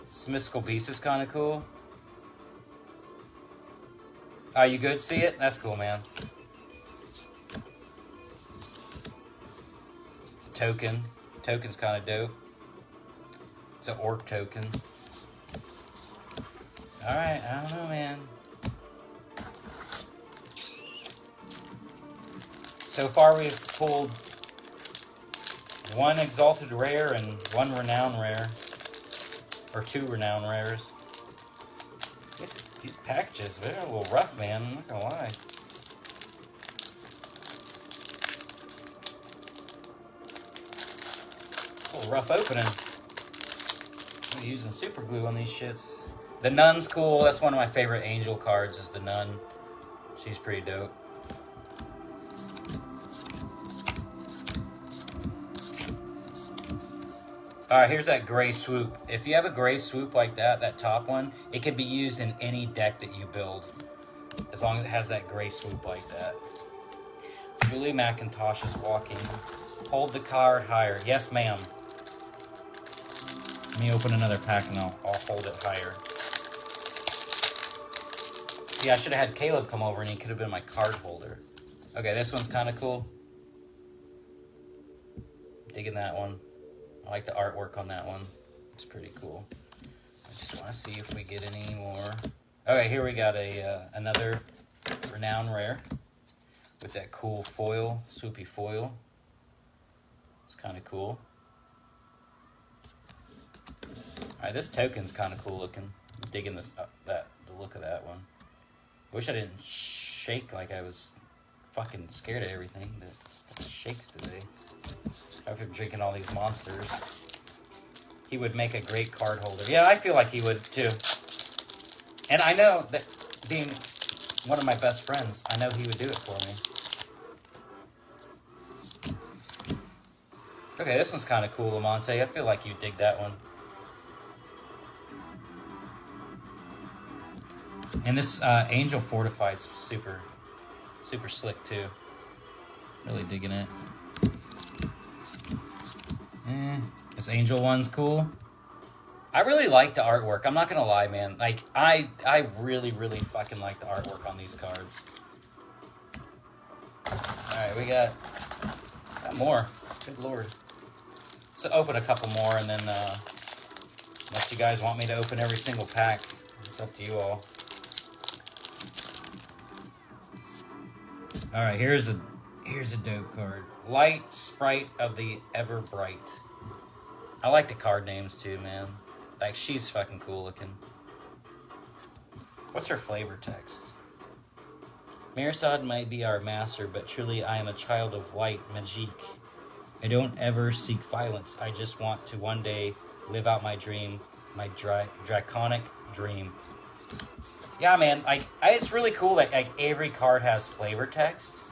This Mystical Beast is kind of cool. Are you good? See it? That's cool, man. Token. Token's kind of dope. It's an orc token. Alright, I don't know, man. So far we've pulled 1 exalted rare and 1 renowned rare. Or 2 renowned rares. These packages, they're a little rough, man. I'm not gonna lie. A little rough opening. I'm using super glue on these shits. The Nun's cool. That's one of my favorite angel cards is the Nun. She's pretty dope. Alright, here's that gray swoop. If you have a gray swoop like that, that top one, it can be used in any deck that you build. As long as it has that gray swoop like that. Julie McIntosh is walking. Hold the card higher. Yes, ma'am. Let me open another pack and I'll hold it higher. See, I should have had Caleb come over and he could have been my card holder. Okay, this one's kind of cool. Digging that one. I like the artwork on that one. It's pretty cool. I just want to see if we get any more. Okay, here we got another renowned rare with that cool foil, swoopy foil. It's kind of cool. Alright, this token's kind of cool looking. I'm digging this the look of that one. Wish I didn't shake like I was fucking scared of everything, but it shakes today. After drinking all these monsters. He would make a great card holder. Yeah, I feel like he would too. And I know that being one of my best friends, I know he would do it for me. Okay, this one's kind of cool, Lamonte. I feel like you'd dig that one. And this Angel Fortified's super slick too. Really digging it. This Angel one's cool. I really like the artwork. I'm not gonna lie, man. Like, I really fucking like the artwork on these cards. Alright, we got more. Good lord. So open a couple more and then, unless you guys want me to open every single pack, it's up to you all. Alright, here's a dope card. Light Sprite of the Ever Bright. I like the card names too, man. Like, she's fucking cool looking. What's her flavor text? Mirsad might be our master, but truly I am a child of light, magique. I don't ever seek violence. I just want to one day live out my dream, my draconic dream. Yeah, man, it's really cool that like every card has flavor text.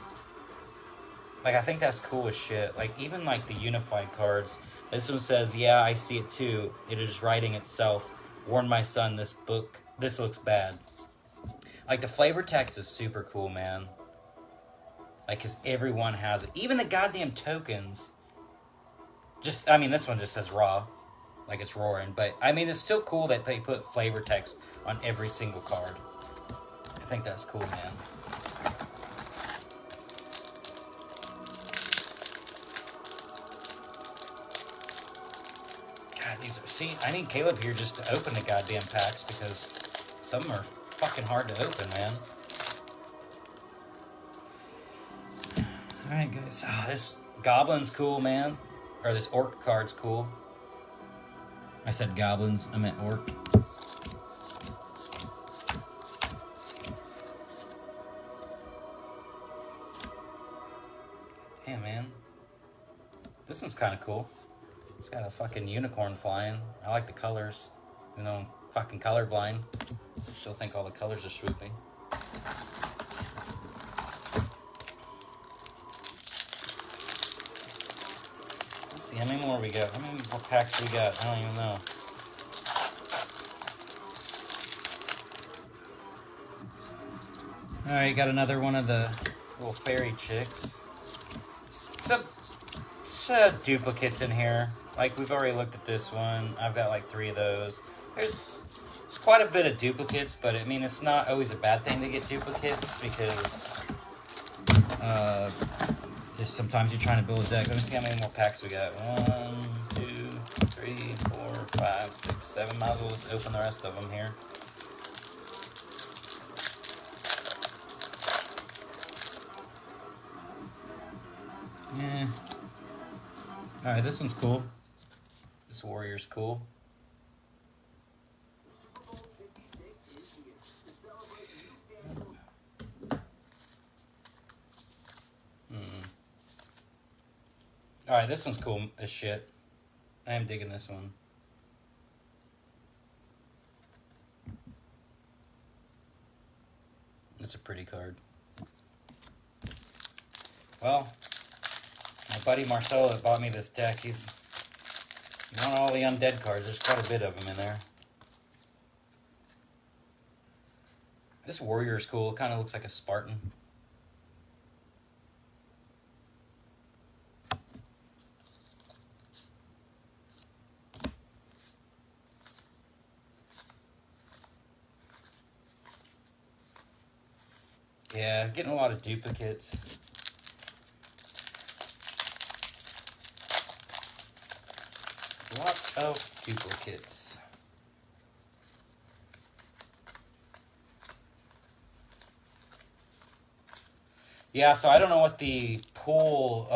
Like, I think that's cool as shit. Like, even like the unified cards. This one says, yeah, I see it too. It is writing itself. Warn my son, this looks bad. Like, the flavor text is super cool, man. Like, because everyone has it. Even the goddamn tokens. Just, I mean, this one just says raw. Like, it's roaring. But, I mean, it's still cool that they put flavor text on every single card. I think that's cool, man. God, these are... See, I need Caleb here just to open the goddamn packs because some of them are fucking hard to open, man. Alright, guys. Oh, this Goblin's cool, man. Or this Orc card's cool. I said Goblins. I meant Orc. Damn, man. This one's kind of cool. It's got a fucking unicorn flying. I like the colors. Even though I'm fucking colorblind. I still think all the colors are swooping. Let's see, how many more we got? How many more packs we got? I don't even know. Alright, got another one of the little fairy chicks. Some duplicates in here. Like, we've already looked at this one. I've got like 3 of those. There's quite a bit of duplicates, but I mean, it's not always a bad thing to get duplicates because just sometimes you're trying to build a deck. Let me see how many more packs we got. 1, 2, 3, 4, 5, 6, 7. Might as well just open the rest of them here. Yeah. Alright, this one's cool. This warrior's cool. Alright, this one's cool as shit. I am digging this one. It's a pretty card. Well, my buddy Marcelo that bought me this deck, he's on all the undead cards. There's quite a bit of them in there. This warrior is cool. It kind of looks like a Spartan. Yeah, getting a lot of duplicates. Lots of duplicates. Yeah, so I don't know what the pool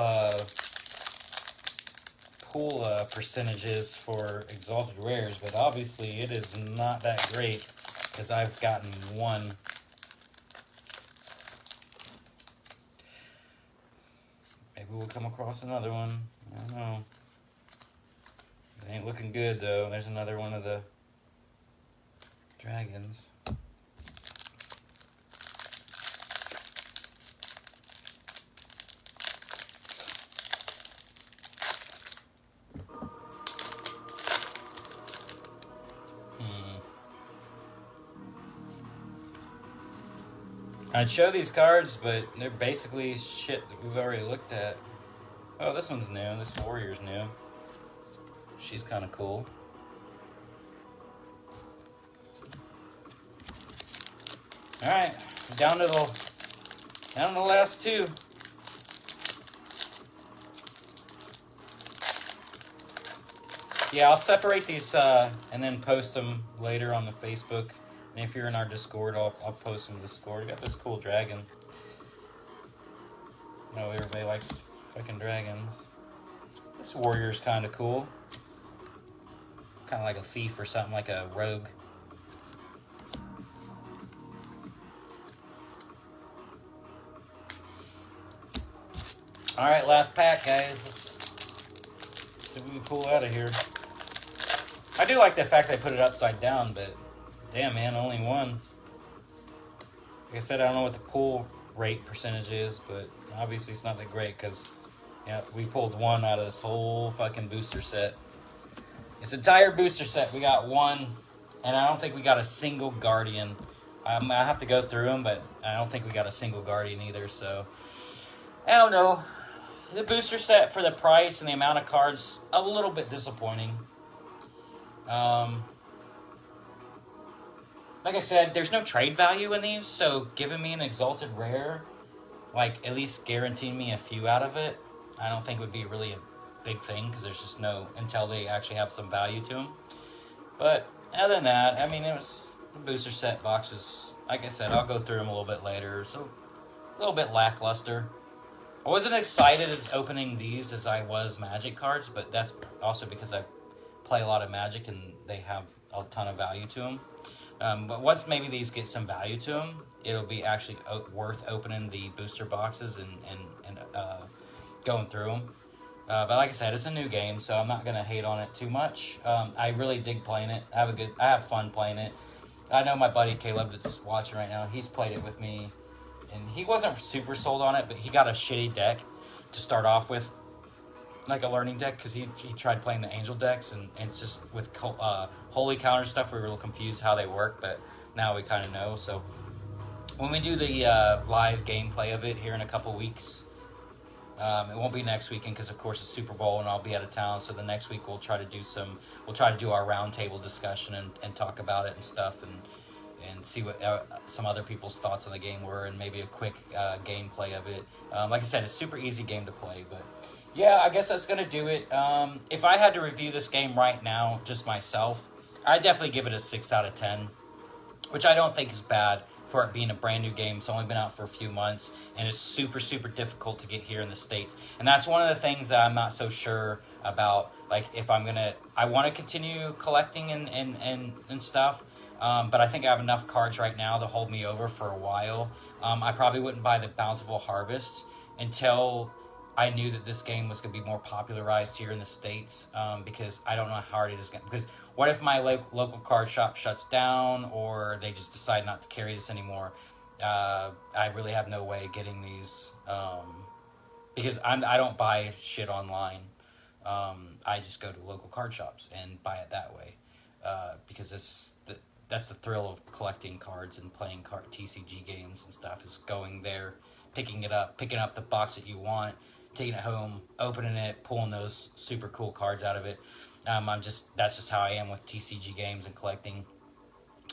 percentage is for Exalted Rares, but obviously it is not that great because I've gotten 1. Maybe we'll come across another one. I don't know. It ain't looking good, though. There's another one of the dragons. I'd show these cards, but they're basically shit that we've already looked at. Oh, this one's new. This warrior's new. She's kind of cool. All right, down to the last 2. Yeah, I'll separate these and then post them later on the Facebook. And if you're in our Discord, I'll post them to the Discord. We got this cool dragon. You know, everybody likes fucking dragons. This warrior's kind of cool. Kind of like a thief or something, like a rogue. Alright, last pack, guys. Let's see if we can pull out of here. I do like the fact they put it upside down, but damn, man, only 1. Like I said, I don't know what the pull rate percentage is, but obviously it's not that great because, yeah, we pulled 1 out of this whole fucking booster set. This entire booster set, we got 1, and I don't think we got a single Guardian. I have to go through them, but I don't think we got a single Guardian either, so I don't know. The booster set for the price and the amount of cards, a little bit disappointing. Like I said, there's no trade value in these, so giving me an Exalted Rare, like at least guaranteeing me a few out of it, I don't think would be really a big thing, because there's just no, until they actually have some value to them. But other than that, I mean, it was the booster set boxes. Like I said, I'll go through them a little bit later, so a little bit lackluster. I wasn't excited as opening these as I was Magic cards, but that's also because I play a lot of Magic and they have a ton of value to them. But once maybe these get some value to them, it'll be actually worth opening the booster boxes and going through them. But like I said, it's a new game, so I'm not gonna hate on it too much. I really dig playing it. I have fun playing it. I know my buddy Caleb that's watching right now. He's played it with me, and he wasn't super sold on it, but he got a shitty deck to start off with, like a learning deck, because he tried playing the Angel decks, and it's just with Holy Counter stuff, we were a little confused how they work, but now we kind of know. So when we do the live gameplay of it here in a couple weeks, it won't be next weekend because of course it's Super Bowl and I'll be out of town. So the next week we'll try to do our roundtable discussion and talk about it and stuff, and see what some other people's thoughts on the game were, and maybe a quick gameplay of it. Like I said, it's a super easy game to play, but yeah, I guess that's going to do it. If I had to review this game right now, just myself, I'd definitely give it a 6 out of 10, which I don't think is bad for it being a brand new game. It's only been out for a few months, and it's super, super difficult to get here in the States. And that's one of the things that I'm not so sure about. Like, if I want to continue collecting and stuff, but I think I have enough cards right now to hold me over for a while. I probably wouldn't buy the Bountiful Harvest until I knew that this game was going to be more popularized here in the States, because I don't know how hard it is going to... Because what if my local card shop shuts down, or they just decide not to carry this anymore? I really have no way of getting these, because I don't buy shit online. I just go to local card shops and buy it that way, because that's the thrill of collecting cards and playing TCG games and stuff, is going there, picking up the box that you want, taking it home, opening it, pulling those super cool cards out of it. That's just how I am with TCG games and collecting.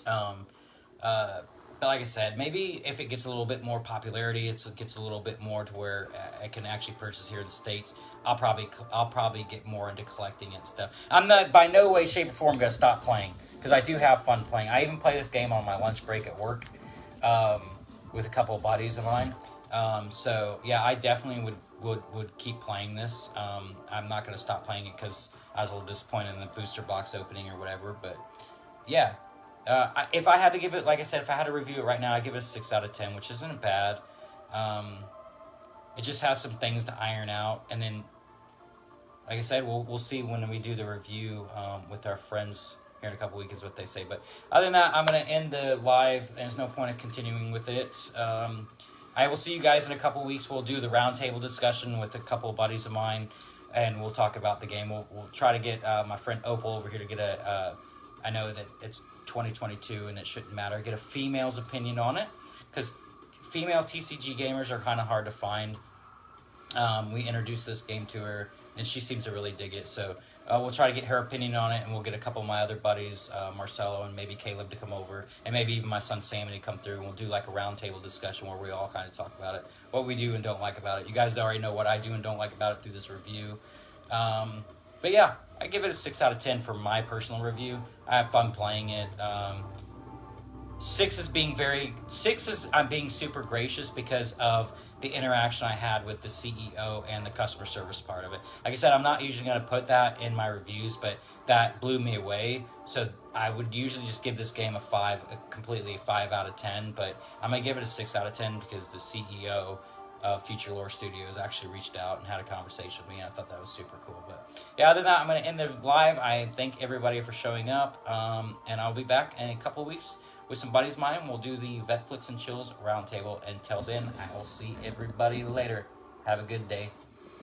But like I said, maybe if it gets a little bit more popularity, it gets a little bit more to where I can actually purchase here in the States, I'll probably get more into collecting it and stuff. I'm not, by no way, shape, or form, going to stop playing, because I do have fun playing. I even play this game on my lunch break at work, with a couple of buddies of mine. So yeah, I definitely would keep playing this. I'm not going to stop playing it because I was a little disappointed in the booster box opening or whatever. But yeah, if I had to give it, like I said, if I had to review it right now, I'd give it a 6 out of 10, which isn't bad. It just has some things to iron out, and then, like I said, we'll see when we do the review with our friends here in a couple weeks is what they say. But other than that, I'm going to end the live. There's no point in continuing with it. I will see you guys in a couple weeks. We'll do the roundtable discussion with a couple of buddies of mine, and we'll talk about the game. We'll try to get my friend Opal over here to get I know that it's 2022 and it shouldn't matter, get a female's opinion on it, because female TCG gamers are kind of hard to find. We introduced this game to her, and she seems to really dig it. So we'll try to get her opinion on it, and we'll get a couple of my other buddies, Marcelo and maybe Caleb, to come over, and maybe even my son Sam to come through, and we'll do like a roundtable discussion where we all kind of talk about it, what we do and don't like about it. You guys already know what I do and don't like about it through this review. But yeah, I give it a 6 out of 10 for my personal review. I have fun playing it. 6 is I'm being super gracious because of the interaction I had with the CEO and the customer service part of it. Like I said, I'm not usually going to put that in my reviews, but that blew me away. So I would usually just give this game completely a 5 out of 10, but I'm going to give it a 6 out of 10 because the CEO of Future Lore Studios actually reached out and had a conversation with me. I thought that was super cool. But yeah, other than that, I'm going to end the live. I thank everybody for showing up, and I'll be back in a couple of weeks with some buddies of mine. We'll do the Vetflicks and Chills roundtable. Until then, I will see everybody later. Have a good day.